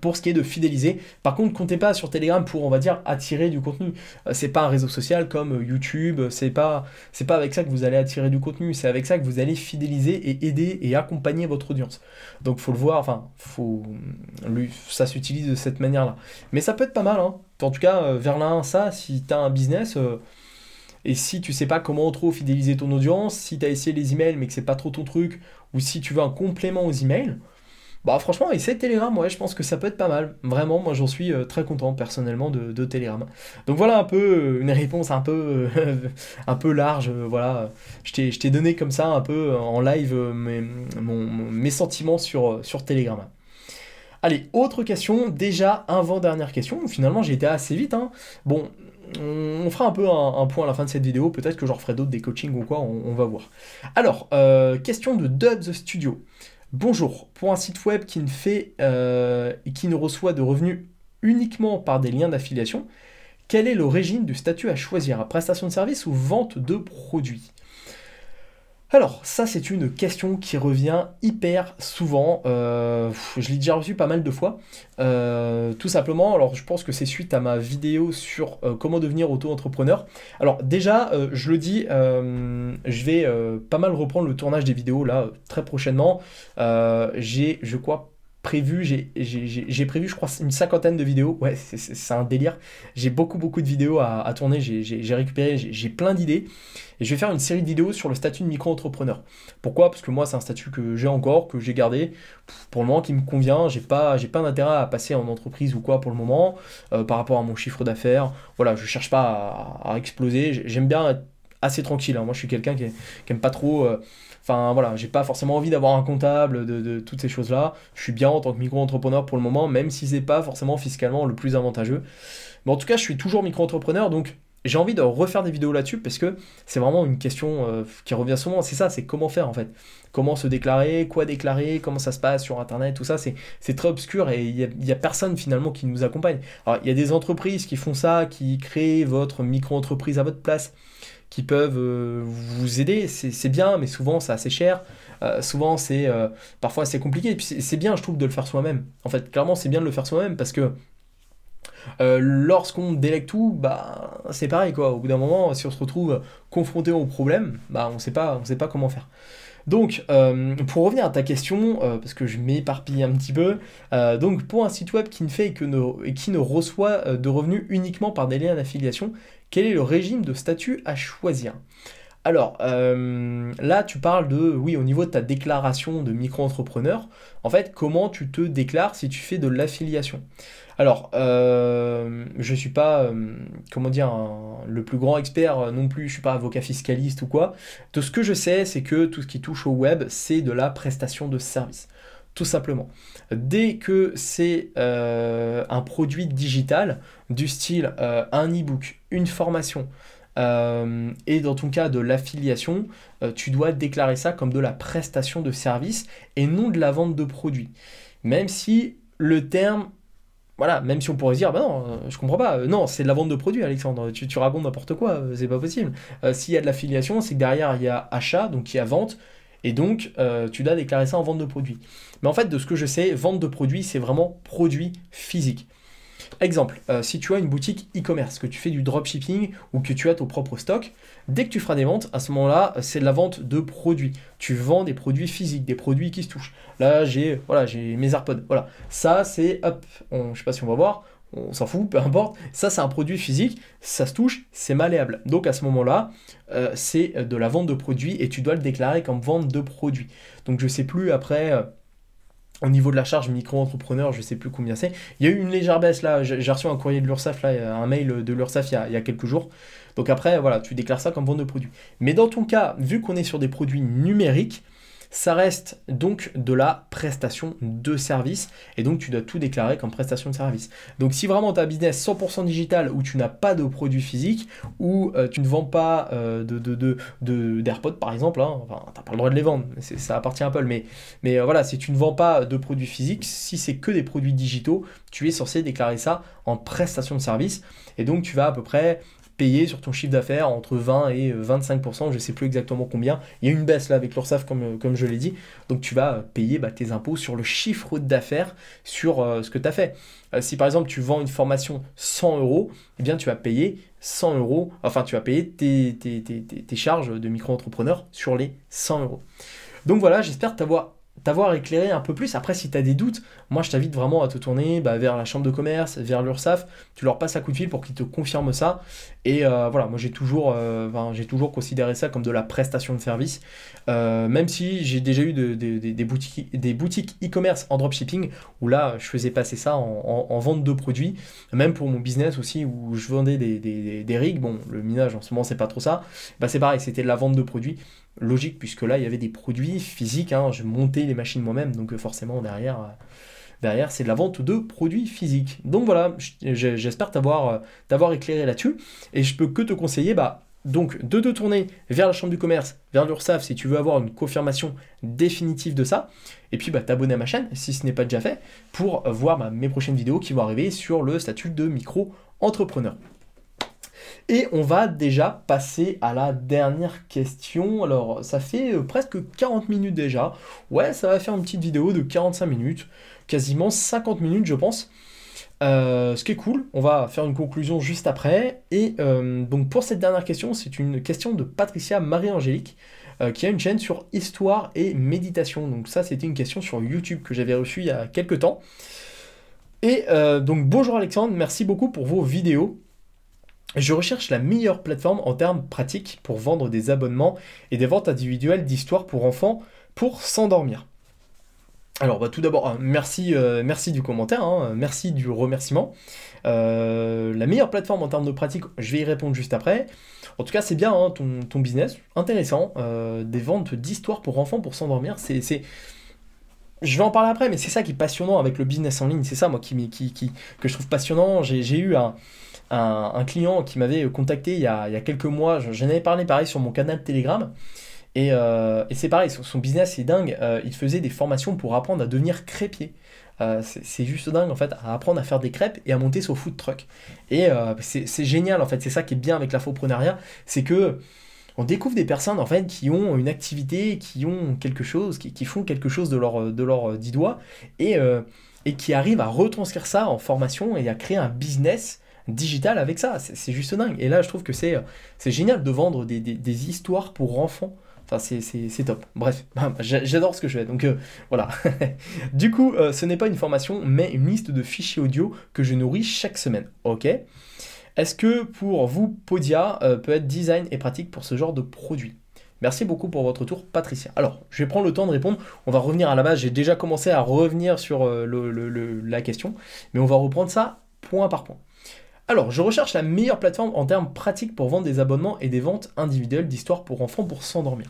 Speaker 1: pour ce qui est de fidéliser. Par contre, comptez pas sur Telegram pour, on va dire, attirer du contenu. C'est pas un réseau social comme YouTube, c'est pas avec ça que vous allez attirer du contenu, c'est avec ça que vous allez fidéliser et aider et accompagner votre audience. Donc faut le voir, enfin, ça s'utilise de cette manière-là. Mais ça peut être pas mal, hein. En tout cas, Verlin, ça, si tu as un business, et si tu sais pas comment trop fidéliser ton audience, si tu as essayé les emails mais que c'est pas trop ton truc, ou si tu veux un complément aux emails, bah franchement, essaye Telegram, ouais, je pense que ça peut être pas mal. Vraiment, moi j'en suis très content personnellement de Telegram. Donc voilà un peu une réponse un peu, un peu large, voilà. Je t'ai donné comme ça un peu en live mes sentiments sur Telegram. Allez, autre question, déjà avant-dernière question, finalement j'ai été assez vite, hein. Bon, on fera un peu un point à la fin de cette vidéo, peut-être que j'en referai d'autres, des coachings ou quoi, on va voir. Alors, question de Dub the Studio. Bonjour, pour un site web qui ne fait et qui ne reçoit de revenus uniquement par des liens d'affiliation, quel est le régime du statut à choisir? Prestation de service ou vente de produits? Alors, ça c'est une question qui revient hyper souvent, je l'ai déjà reçu pas mal de fois. Tout simplement, alors je pense que c'est suite à ma vidéo sur comment devenir auto-entrepreneur. Alors déjà, je le dis, je vais pas mal reprendre le tournage des vidéos là très prochainement. Je crois, j'ai prévu, je crois, une cinquantaine de vidéos. Ouais, c'est un délire. J'ai beaucoup de vidéos à tourner. J'ai récupéré, j'ai plein d'idées. Et je vais faire une série de vidéos sur le statut de micro-entrepreneur. Pourquoi? Parce que moi, c'est un statut que j'ai encore, que j'ai gardé pour le moment, qui me convient. J'ai pas d'intérêt à passer en entreprise ou quoi pour le moment, par rapport à mon chiffre d'affaires. Voilà, je cherche pas à exploser. J'aime bien être assez tranquille, hein. Moi, je suis quelqu'un qui aime pas trop. Enfin voilà, j'ai pas forcément envie d'avoir un comptable, de toutes ces choses-là. Je suis bien en tant que micro-entrepreneur pour le moment, même si c'est pas forcément fiscalement le plus avantageux. Mais en tout cas, je suis toujours micro-entrepreneur, donc j'ai envie de refaire des vidéos là-dessus parce que c'est vraiment une question qui revient souvent. C'est ça, c'est comment faire en fait. Comment se déclarer, quoi déclarer, comment ça se passe sur Internet, tout ça, c'est très obscur et il y a personne finalement qui nous accompagne. Alors, il y a des entreprises qui font ça, qui créent votre micro-entreprise à votre place, qui peuvent vous aider, c'est bien, mais souvent c'est assez cher, souvent parfois c'est compliqué, et puis c'est bien je trouve de le faire soi-même. En fait, clairement c'est bien de le faire soi-même parce que lorsqu'on délègue tout, bah c'est pareil quoi, au bout d'un moment si on se retrouve confronté au problème, bah on sait pas comment faire. Donc, pour revenir à ta question, parce que je m'éparpille un petit peu, donc pour un site web qui ne fait et qui ne reçoit de revenus uniquement par des liens d'affiliation, quel est le régime de statut à choisir? Alors, là, tu parles de, oui, au niveau de ta déclaration de micro-entrepreneur, en fait, comment tu te déclares si tu fais de l'affiliation? Alors, je suis pas, comment dire, le plus grand expert non plus, je suis pas avocat fiscaliste ou quoi. Tout ce que je sais, c'est que tout ce qui touche au web, c'est de la prestation de service. Tout simplement. Dès que c'est un produit digital, du style un e-book, une formation, et dans ton cas de l'affiliation, tu dois déclarer ça comme de la prestation de service et non de la vente de produits. Même si le terme, voilà, même si on pourrait se dire, bah non, je comprends pas, non, c'est de la vente de produits, Alexandre, tu racontes n'importe quoi, c'est pas possible. S'il y a de l'affiliation, c'est que derrière il y a achat, donc il y a vente, et donc tu dois déclarer ça en vente de produits. Mais en fait, de ce que je sais, vente de produits, c'est vraiment produit physique. Exemple, si tu as une boutique e-commerce, que tu fais du dropshipping ou que tu as ton propre stock, dès que tu feras des ventes, à ce moment-là, c'est de la vente de produits. Tu vends des produits physiques, des produits qui se touchent. Là, j'ai voilà, j'ai mes AirPods. Voilà, ça c'est hop, je sais pas si on va voir, on s'en fout, peu importe. Ça c'est un produit physique, ça se touche, c'est malléable. Donc à ce moment-là, c'est de la vente de produits et tu dois le déclarer comme vente de produits. Donc je sais plus après. Au niveau de la charge micro-entrepreneur, je ne sais plus combien c'est. Il y a eu une légère baisse là. J'ai reçu un courrier de l'URSSAF, là, un mail de l'URSSAF il y a quelques jours. Donc après, voilà, tu déclares ça comme vente de produit. Mais dans ton cas, vu qu'on est sur des produits numériques, ça reste donc de la prestation de service et donc tu dois tout déclarer comme prestation de service. Donc si vraiment tu as un business 100% digital où tu n'as pas de produits physiques, où tu ne vends pas d'AirPods par exemple, hein, enfin, tu n'as pas le droit de les vendre, ça appartient à Apple, mais voilà, si tu ne vends pas de produits physiques, si c'est que des produits digitaux, tu es censé déclarer ça en prestation de service et donc tu vas à peu près payer sur ton chiffre d'affaires entre 20 et 25%, je ne sais plus exactement combien. Il y a une baisse là avec l'URSSAF comme je l'ai dit. Donc tu vas payer tes impôts sur le chiffre d'affaires, sur ce que tu as fait. Si par exemple tu vends une formation 100 euros, eh bien tu vas payer 100 euros, enfin tu vas payer tes charges de micro-entrepreneur sur les 100 euros. Donc voilà, j'espère t'avoir éclairé un peu plus. Après, si tu as des doutes, moi je t'invite vraiment à te tourner vers la chambre de commerce, vers l'URSSAF. Tu leur passes un coup de fil pour qu'ils te confirment ça. Et voilà, moi j'ai toujours considéré ça comme de la prestation de service. Même si j'ai déjà eu des boutiques e-commerce en dropshipping où là je faisais passer ça en vente de produits. Même pour mon business aussi où je vendais des rigs. Bon, le minage en ce moment c'est pas trop ça. Bah, c'est pareil, c'était de la vente de produits. Logique, puisque là, il y avait des produits physiques, hein, je montais les machines moi-même, donc forcément, derrière c'est de la vente de produits physiques. Donc voilà, j'espère t'avoir éclairé là-dessus, et je peux que te conseiller, donc, de te tourner vers la chambre du commerce, vers l'URSSAF, si tu veux avoir une confirmation définitive de ça, et puis t'abonner à ma chaîne, si ce n'est pas déjà fait, pour voir mes prochaines vidéos qui vont arriver sur le statut de micro-entrepreneur. Et on va déjà passer à la dernière question. Alors, ça fait presque 40 minutes déjà. Ouais, ça va faire une petite vidéo de 45 minutes, quasiment 50 minutes, je pense. Ce qui est cool, on va faire une conclusion juste après. Et donc, pour cette dernière question, c'est une question de Patricia Marie-Angélique, qui a une chaîne sur histoire et méditation. Donc, ça, c'était une question sur YouTube que j'avais reçue il y a quelques temps. Et donc, bonjour Alexandre, merci beaucoup pour vos vidéos. Je recherche la meilleure plateforme en termes pratiques pour vendre des abonnements et des ventes individuelles d'histoires pour enfants pour s'endormir. Alors tout d'abord, merci du commentaire, hein, merci du remerciement. La meilleure plateforme en termes de pratique, je vais y répondre juste après. En tout cas, c'est bien hein, ton business, intéressant. Des ventes d'histoires pour enfants pour s'endormir, je vais en parler après, mais c'est ça qui est passionnant avec le business en ligne. C'est ça, moi, que je trouve passionnant. J'ai eu un client qui m'avait contacté il y a quelques mois. J'en avais parlé pareil sur mon canal Telegram. Et c'est pareil, son business est dingue. Il faisait des formations pour apprendre à devenir crêpier. C'est juste dingue en fait, à apprendre à faire des crêpes et à monter son food truck. Et c'est génial en fait, c'est ça qui est bien avec l'infoprenariat, c'est que on découvre des personnes en fait qui ont une activité, qui ont quelque chose, qui font quelque chose de leur 10 doigts et qui arrivent à retranscrire ça en formation et à créer un business digital avec ça. C'est juste dingue. Et là, je trouve que c'est génial de vendre des histoires pour enfants. Enfin, c'est top. Bref, j'adore ce que je fais. Donc voilà. Du coup, ce n'est pas une formation, mais une liste de fichiers audio que je nourris chaque semaine. Ok. Est-ce que pour vous, Podia peut être design et pratique pour ce genre de produit? Merci beaucoup pour votre retour, Patricia. Alors, je vais prendre le temps de répondre. On va revenir à la base. J'ai déjà commencé à revenir sur la question, mais on va reprendre ça point par point. Alors, je recherche la meilleure plateforme en termes pratiques pour vendre des abonnements et des ventes individuelles d'histoires pour enfants pour s'endormir.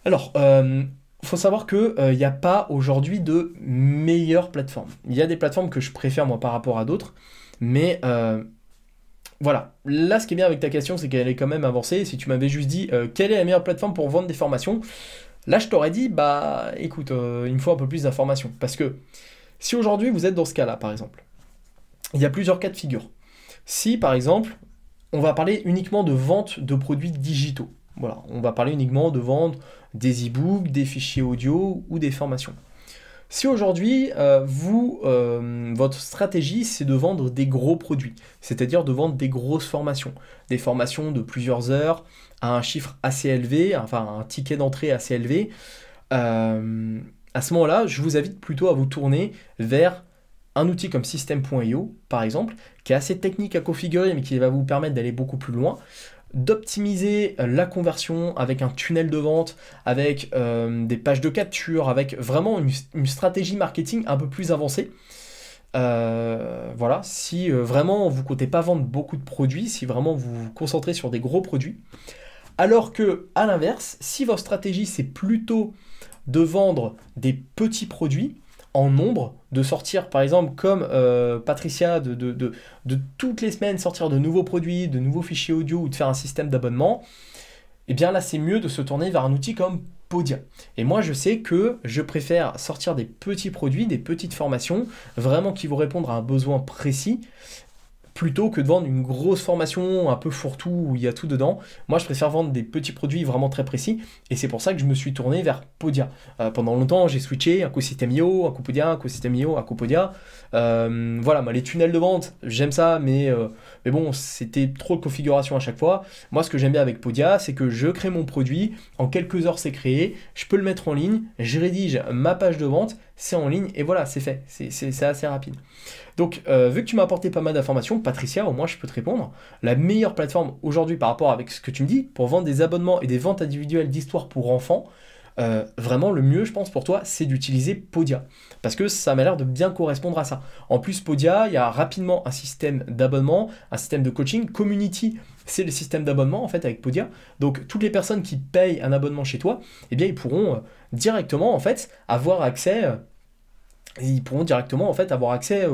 Speaker 1: Alors, faut savoir qu'il n'y a pas aujourd'hui de meilleure plateforme. Il y a des plateformes que je préfère moi par rapport à d'autres, mais voilà. Là, ce qui est bien avec ta question, c'est qu'elle est quand même avancée. Si tu m'avais juste dit quelle est la meilleure plateforme pour vendre des formations, là, je t'aurais dit, bah écoute, il me faut un peu plus d'informations. Parce que si aujourd'hui vous êtes dans ce cas-là, par exemple, il y a plusieurs cas de figure. Si, par exemple, on va parler uniquement de vente de produits digitaux, voilà, on va parler uniquement de vendre des e-books, des fichiers audio ou des formations. Si aujourd'hui, votre stratégie, c'est de vendre des gros produits, c'est-à-dire de vendre des grosses formations, des formations de plusieurs heures à un chiffre assez élevé, enfin un ticket d'entrée assez élevé, à ce moment-là, je vous invite plutôt à vous tourner vers un outil comme System.io, par exemple, qui est assez technique à configurer, mais qui va vous permettre d'aller beaucoup plus loin, d'optimiser la conversion avec un tunnel de vente, avec des pages de capture, avec vraiment une stratégie marketing un peu plus avancée. Voilà, si vraiment vous ne comptez pas vendre beaucoup de produits, si vraiment vous vous concentrez sur des gros produits, alors que à l'inverse, si votre stratégie c'est plutôt de vendre des petits produits en nombre, de sortir par exemple comme Patricia, de toutes les semaines sortir de nouveaux produits, de nouveaux fichiers audio ou de faire un système d'abonnement, eh bien là c'est mieux de se tourner vers un outil comme Podia. Et moi je sais que je préfère sortir des petits produits, des petites formations, vraiment qui vont répondre à un besoin précis, plutôt que de vendre une grosse formation un peu fourre-tout où il y a tout dedans. Moi, je préfère vendre des petits produits vraiment très précis et c'est pour ça que je me suis tourné vers Podia. Pendant longtemps, j'ai switché un coup System.io, un coup Podia, un coup System.io, un coup Podia. Voilà, moi, les tunnels de vente, j'aime ça, mais bon, c'était trop de configuration à chaque fois. Moi, ce que j'aime bien avec Podia, c'est que je crée mon produit, en quelques heures, c'est créé, je peux le mettre en ligne, je rédige ma page de vente, c'est en ligne et voilà, c'est fait. C'est assez rapide. Donc, vu que tu m'as apporté pas mal d'informations, Patricia, au moins je peux te répondre. La meilleure plateforme aujourd'hui par rapport avec ce que tu me dis, pour vendre des abonnements et des ventes individuelles d'histoires pour enfants, vraiment le mieux, je pense, pour toi, c'est d'utiliser Podia. Parce que ça m'a l'air de bien correspondre à ça. En plus, Podia, il y a rapidement un système d'abonnement, un système de coaching. Community, c'est le système d'abonnement en fait avec Podia. Donc, toutes les personnes qui payent un abonnement chez toi, eh bien, ils pourront directement en fait avoir accès. Ils pourront directement en fait avoir accès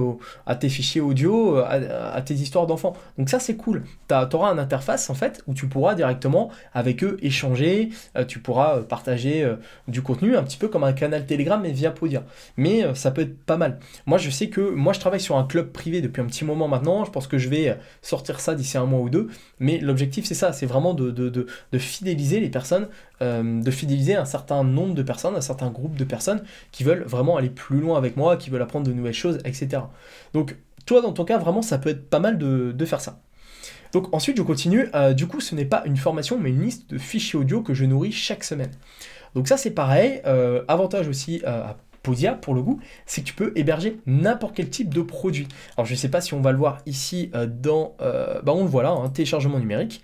Speaker 1: à tes fichiers audio, à tes histoires d'enfants. Donc ça c'est cool. Tu auras une interface en fait où tu pourras directement avec eux échanger, tu pourras partager du contenu un petit peu comme un canal Telegram mais via Podia. Mais ça peut être pas mal. Moi je sais que moi je travaille sur un club privé depuis un petit moment maintenant. Je pense que je vais sortir ça d'ici un mois ou deux. Mais l'objectif c'est ça, c'est vraiment de fidéliser les personnes, de fidéliser un certain nombre de personnes, un certain groupe de personnes qui veulent vraiment aller plus loin avec moi, qui veulent apprendre de nouvelles choses, etc. Donc, toi, dans ton cas, vraiment, ça peut être pas mal de faire ça. Donc, ensuite, je continue. Du coup, ce n'est pas une formation, mais une liste de fichiers audio que je nourris chaque semaine. Donc, ça, c'est pareil. Avantage aussi à Podia, pour le coup, c'est que tu peux héberger n'importe quel type de produit. Alors, je ne sais pas si on va le voir ici dans... on le voit là, téléchargement numérique.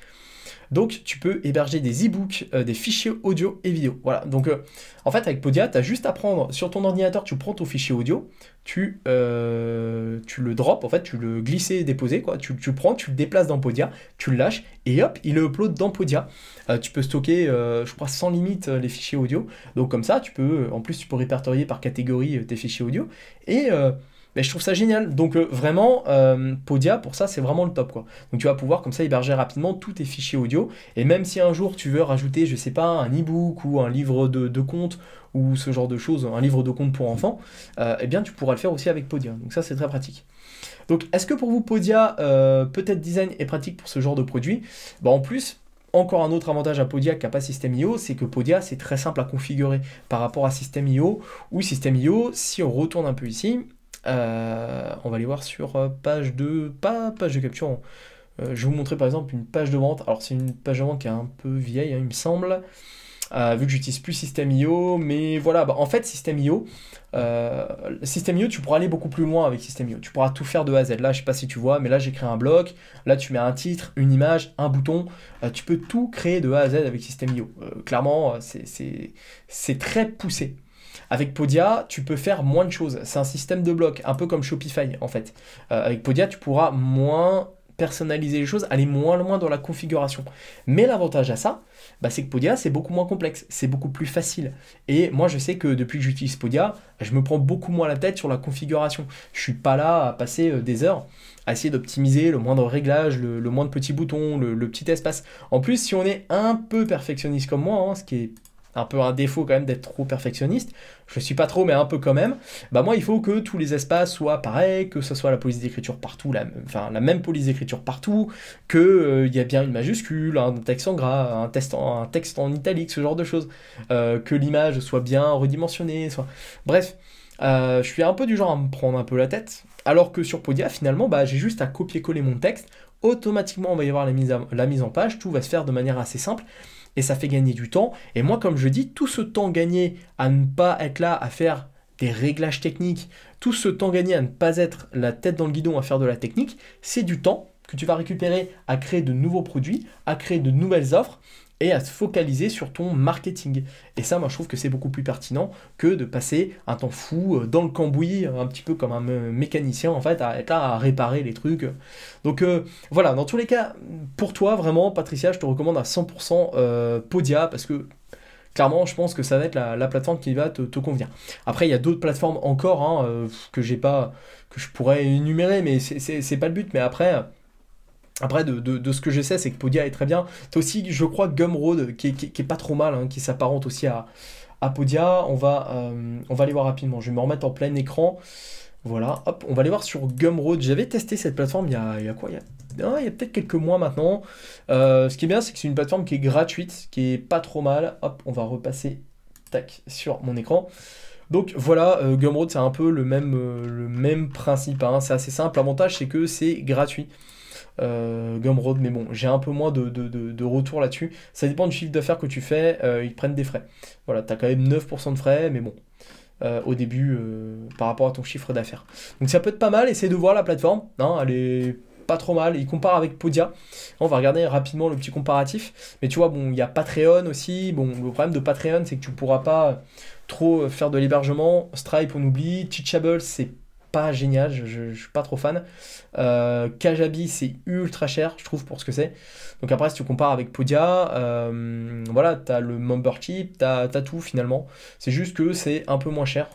Speaker 1: Donc, tu peux héberger des e-books, des fichiers audio et vidéo. Voilà. Donc, en fait, avec Podia, tu as juste à prendre sur ton ordinateur, tu prends ton fichier audio, tu le drops, en fait, tu le glisser et déposer, quoi. Tu le prends, tu le déplaces dans Podia, tu le lâches et hop, il le upload dans Podia. Tu peux stocker, je crois, sans limite les fichiers audio. Donc, comme ça, en plus, tu peux répertorier par catégorie tes fichiers audio. Et mais je trouve ça génial. Donc vraiment, Podia, pour ça, c'est vraiment le top, quoi. Donc tu vas pouvoir comme ça héberger rapidement tous tes fichiers audio. Et même si un jour tu veux rajouter, je sais pas, un e-book ou un livre de compte ou ce genre de choses, un livre de compte pour enfants, eh bien tu pourras le faire aussi avec Podia. Donc ça, c'est très pratique. Donc est-ce que pour vous, Podia peut être design et pratique pour ce genre de produit? En plus, encore un autre avantage à Podia qu'a pas System.io, c'est que Podia, c'est très simple à configurer par rapport à System.io. Ou System.io, si on retourne un peu ici, on va aller voir sur page de capture. Je vais vous montrer par exemple une page de vente. Alors c'est une page de vente qui est un peu vieille, il me semble. vu que j'utilise plus System.io, mais voilà, bah, en fait System.io, tu pourras aller beaucoup plus loin avec System.io, tu pourras tout faire de A à Z. Là, je sais pas si tu vois, mais là j'ai créé un bloc, là tu mets un titre, une image, un bouton, tu peux tout créer de A à Z avec System.io. Clairement, c'est très poussé. Avec Podia, tu peux faire moins de choses. C'est un système de blocs, un peu comme Shopify en fait. Avec Podia, tu pourras moins personnaliser les choses, aller moins loin dans la configuration. Mais l'avantage à ça, bah, c'est que Podia, c'est beaucoup moins complexe, c'est beaucoup plus facile. Et moi, je sais que depuis que j'utilise Podia, je me prends beaucoup moins la tête sur la configuration. Je suis pas là à passer des heures à essayer d'optimiser le moindre réglage, le moindre petit bouton, le petit espace. En plus, si on est un peu perfectionniste comme moi, hein, ce qui est un peu un défaut quand même d'être trop perfectionniste, je ne suis pas trop mais un peu quand même, bah moi il faut que tous les espaces soient pareils, que ce soit la police d'écriture partout, la même police d'écriture partout, que il y a bien une majuscule, un texte en gras, un texte en italique, ce genre de choses, que l'image soit bien redimensionnée, bref, je suis un peu du genre à me prendre un peu la tête, alors que sur Podia finalement bah, j'ai juste à copier-coller mon texte, automatiquement on va y avoir la mise en page, tout va se faire de manière assez simple, et ça fait gagner du temps. Et moi, comme je dis, tout ce temps gagné à ne pas être là à faire des réglages techniques, tout ce temps gagné à ne pas être la tête dans le guidon à faire de la technique, c'est du temps que tu vas récupérer à créer de nouveaux produits, à créer de nouvelles offres et à se focaliser sur ton marketing. Et ça, moi, je trouve que c'est beaucoup plus pertinent que de passer un temps fou dans le cambouis, un petit peu comme un mécanicien, en fait, à être là à réparer les trucs. Donc, voilà, dans tous les cas, pour toi, vraiment, Patricia, je te recommande à 100% Podia, parce que clairement, je pense que ça va être la plateforme qui va te convenir. Après, il y a d'autres plateformes encore hein, que j'ai pas, que je pourrais énumérer, mais c'est pas le but. Mais après, de ce que je sais, c'est que Podia est très bien. T'as aussi, je crois, Gumroad, qui est pas trop mal, hein, qui s'apparente aussi à Podia. On va aller voir rapidement. Je vais me remettre en plein écran. Voilà, hop, on va aller voir sur Gumroad. J'avais testé cette plateforme il y a quoi? Il y a peut-être quelques mois maintenant. Ce qui est bien, c'est que c'est une plateforme qui est gratuite, qui est pas trop mal. Hop, on va repasser tac, sur mon écran. Donc voilà, Gumroad, c'est un peu le même principe, hein. C'est assez simple. L'avantage, c'est que c'est gratuit. Gumroad, mais bon, j'ai un peu moins de retour là-dessus. Ça dépend du chiffre d'affaires que tu fais, ils prennent des frais. Voilà, tu as quand même 9% de frais, mais bon, au début, par rapport à ton chiffre d'affaires. Donc ça peut être pas mal, essaye de voir la plateforme, hein, elle est pas trop mal. Il compare avec Podia. On va regarder rapidement le petit comparatif. Mais tu vois, bon, il y a Patreon aussi. Bon, le problème de Patreon, c'est que tu pourras pas trop faire de l'hébergement. Stripe, on oublie. Teachable, c'est pas génial, je suis pas trop fan. Kajabi, c'est ultra cher, je trouve, pour ce que c'est. Donc après, si tu compares avec Podia, voilà, tu as le membership, tu as tout finalement. C'est juste que c'est un peu moins cher,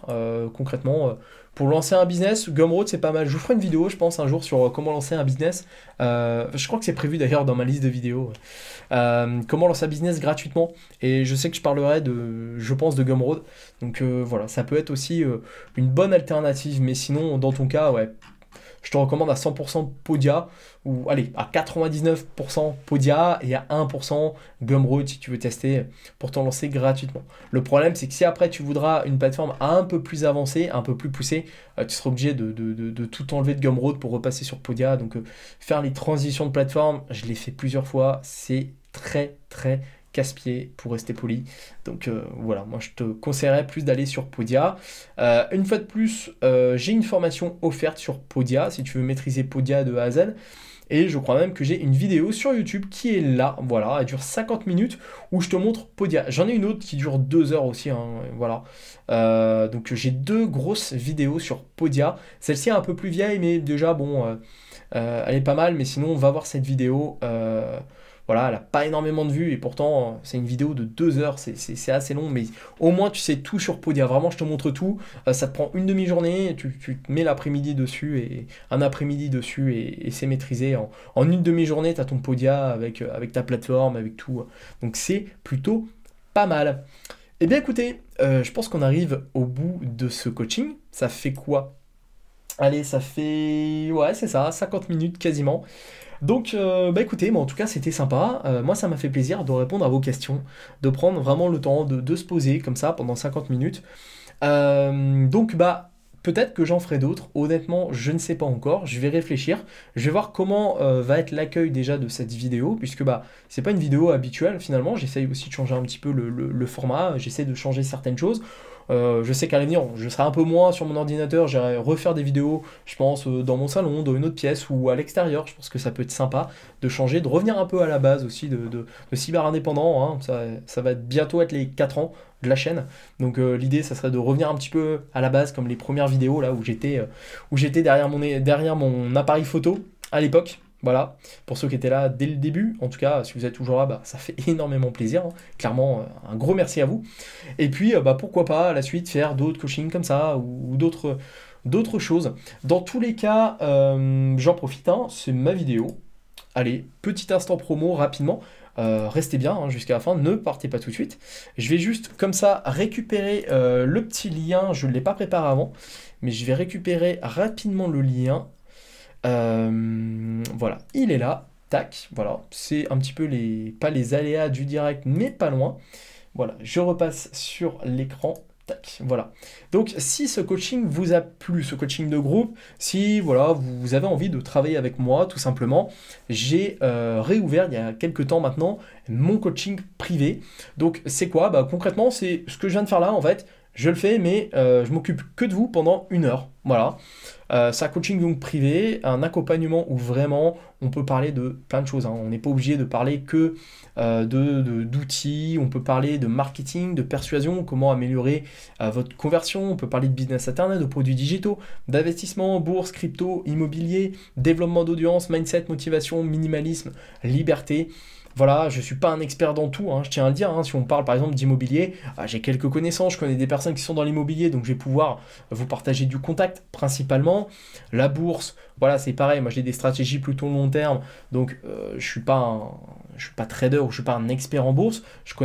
Speaker 1: concrètement. Pour lancer un business, Gumroad, c'est pas mal. Je vous ferai une vidéo, je pense, un jour sur comment lancer un business. Je crois que c'est prévu d'ailleurs dans ma liste de vidéos. Comment lancer un business gratuitement. Et je sais que je parlerai je pense, de Gumroad. Donc voilà, ça peut être aussi une bonne alternative. Mais sinon, dans ton cas, ouais, je te recommande à 100% Podia, ou allez, à 99% Podia et à 1% Gumroad si tu veux tester pour t'en lancer gratuitement. Le problème, c'est que si après tu voudras une plateforme un peu plus avancée, un peu plus poussée, tu seras obligé de tout enlever de Gumroad pour repasser sur Podia. Donc faire les transitions de plateforme, je l'ai fait plusieurs fois, c'est très très casse-pied pour rester poli. Donc voilà, moi je te conseillerais plus d'aller sur Podia. Une fois de plus, j'ai une formation offerte sur Podia si tu veux maîtriser Podia de A à Z. Et je crois même que j'ai une vidéo sur YouTube qui est là, voilà, elle dure 50 minutes où je te montre Podia. J'en ai une autre qui dure 2 heures aussi, hein, voilà. Donc j'ai 2 grosses vidéos sur Podia. Celle-ci est un peu plus vieille, mais déjà, bon, elle est pas mal. Mais sinon, on va voir cette vidéo. Voilà, elle n'a pas énormément de vues et pourtant c'est une vidéo de 2 heures, c'est assez long, mais au moins tu sais tout sur Podia. Vraiment, je te montre tout. Ça te prend une demi-journée, tu te mets l'après-midi dessus et un après-midi dessus et c'est maîtrisé. En une demi-journée, tu as ton Podia avec ta plateforme, avec tout. Donc c'est plutôt pas mal. Eh bien écoutez, je pense qu'on arrive au bout de ce coaching. Ça fait quoi? Allez, ça fait... Ouais, c'est ça, 50 minutes quasiment. Donc, bah écoutez, en tout cas, c'était sympa. Moi, ça m'a fait plaisir de répondre à vos questions, de prendre vraiment le temps de se poser comme ça pendant 50 minutes. Donc, bah, peut-être que j'en ferai d'autres. Honnêtement, je ne sais pas encore. Je vais réfléchir. Je vais voir comment va être l'accueil déjà de cette vidéo, puisque bah c'est pas une vidéo habituelle finalement. J'essaye aussi de changer un petit peu le format. J'essaie de changer certaines choses. Je sais qu'à l'avenir, je serai un peu moins sur mon ordinateur, j'irai refaire des vidéos, je pense, dans mon salon, dans une autre pièce ou à l'extérieur. Je pense que ça peut être sympa de changer, de revenir un peu à la base aussi de cyber indépendant, hein. Ça va bientôt être les 4 ans de la chaîne. Donc l'idée, ça serait de revenir un petit peu à la base, comme les premières vidéos là où j'étais derrière mon appareil photo à l'époque. Voilà, pour ceux qui étaient là dès le début, en tout cas, si vous êtes toujours là, bah, ça fait énormément plaisir, hein. Clairement, un gros merci à vous. Et puis, bah, pourquoi pas, à la suite, faire d'autres coachings comme ça, ou d'autres choses. Dans tous les cas, j'en profite, hein, c'est ma vidéo. Allez, petit instant promo rapidement. Restez bien, hein, jusqu'à la fin, ne partez pas tout de suite. Je vais juste, comme ça, récupérer le petit lien. Je ne l'ai pas préparé avant, mais je vais récupérer rapidement le lien. Voilà, il est là, tac, voilà, c'est un petit peu pas les aléas du direct, mais pas loin. Voilà, je repasse sur l'écran, tac, voilà. Donc, si ce coaching vous a plu, ce coaching de groupe, si voilà, vous avez envie de travailler avec moi, tout simplement, j'ai réouvert il y a quelques temps maintenant mon coaching privé. Donc, c'est quoi? Bah, concrètement, c'est ce que je viens de faire là, en fait. Je le fais, mais je m'occupe que de vous pendant 1 heure. Voilà. C'est un coaching donc privé, un accompagnement où vraiment on peut parler de plein de choses, hein. On n'est pas obligé de parler que d'outils, on peut parler de marketing, de persuasion, comment améliorer votre conversion, on peut parler de business internet, de produits digitaux, d'investissement, bourse, crypto, immobilier, développement d'audience, mindset, motivation, minimalisme, liberté. Voilà, je ne suis pas un expert dans tout, hein, je tiens à le dire, hein. Si on parle par exemple d'immobilier, j'ai quelques connaissances, je connais des personnes qui sont dans l'immobilier, donc je vais pouvoir vous partager du contact principalement. La bourse, voilà, c'est pareil, moi j'ai des stratégies plutôt long terme, donc je ne suis pas trader ou je ne suis pas un expert en bourse, je m'y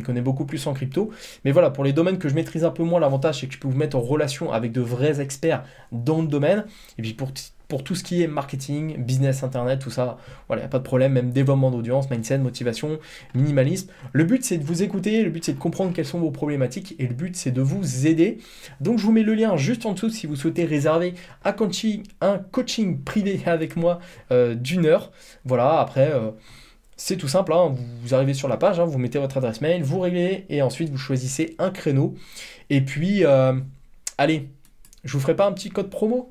Speaker 1: connais beaucoup plus en crypto, mais voilà, pour les domaines que je maîtrise un peu moins, l'avantage c'est que je peux vous mettre en relation avec de vrais experts dans le domaine, et puis pour tout ce qui est marketing, business, internet, tout ça, voilà, il n'y a pas de problème, même développement d'audience, mindset, motivation, minimalisme. Le but, c'est de vous écouter, le but, c'est de comprendre quelles sont vos problématiques et le but, c'est de vous aider. Donc, je vous mets le lien juste en dessous si vous souhaitez réserver un coaching privé avec moi d'1 heure. Voilà, après, c'est tout simple, hein, vous arrivez sur la page, hein, vous mettez votre adresse mail, vous réglez et ensuite, vous choisissez un créneau. Et puis, allez, je vous ferai pas un petit code promo?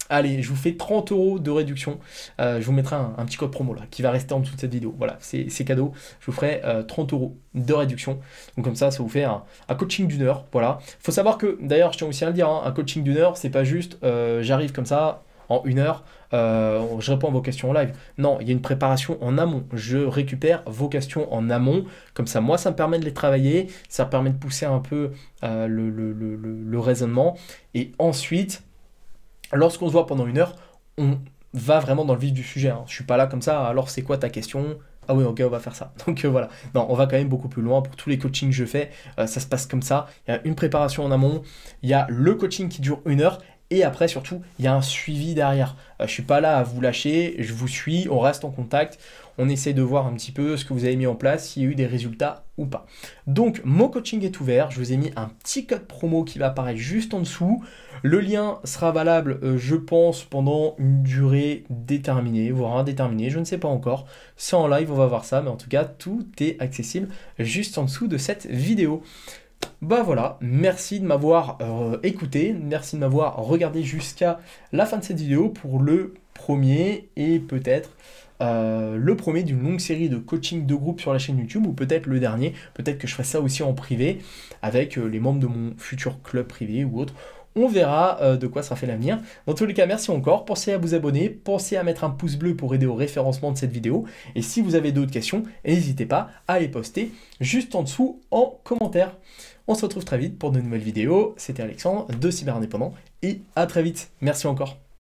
Speaker 1: Allez, je vous fais 30 € de réduction. Je vous mettrai un petit code promo là qui va rester en dessous de cette vidéo. Voilà, c'est cadeau. Je vous ferai 30 € de réduction. Donc comme ça vous fait un coaching d'1 heure. Voilà. Il faut savoir que, d'ailleurs, je tiens aussi à le dire, hein, un coaching d'1 heure, c'est pas juste j'arrive comme ça en 1 heure, je réponds à vos questions en live. Non, il y a une préparation en amont. Je récupère vos questions en amont. Comme ça, moi, ça me permet de les travailler. Ça me permet de pousser un peu le raisonnement. Et ensuite, lorsqu'on se voit pendant 1 heure, on va vraiment dans le vif du sujet, hein. Je suis pas là comme ça, alors c'est quoi ta question? Ah oui, ok, on va faire ça. Donc voilà. Non, on va quand même beaucoup plus loin. Pour tous les coachings que je fais, ça se passe comme ça. Il y a une préparation en amont, il y a le coaching qui dure 1 heure, et après, surtout, il y a un suivi derrière. Je suis pas là à vous lâcher, je vous suis, on reste en contact, on essaie de voir un petit peu ce que vous avez mis en place, s'il y a eu des résultats ou pas. Donc, mon coaching est ouvert, je vous ai mis un petit code promo qui va apparaître juste en dessous. Le lien sera valable, je pense, pendant une durée déterminée, voire indéterminée, je ne sais pas encore. C'est en live, on va voir ça, mais en tout cas, tout est accessible juste en dessous de cette vidéo. Bah voilà, merci de m'avoir écouté, merci de m'avoir regardé jusqu'à la fin de cette vidéo pour le premier et peut-être le premier d'une longue série de coaching de groupe sur la chaîne YouTube ou peut-être le dernier, peut-être que je ferai ça aussi en privé avec les membres de mon futur club privé ou autre. On verra de quoi sera fait l'avenir. Dans tous les cas, merci encore. Pensez à vous abonner, pensez à mettre un pouce bleu pour aider au référencement de cette vidéo. Et si vous avez d'autres questions, n'hésitez pas à les poster juste en dessous en commentaire. On se retrouve très vite pour de nouvelles vidéos. C'était Alexandre de Cyber Indépendant et à très vite. Merci encore.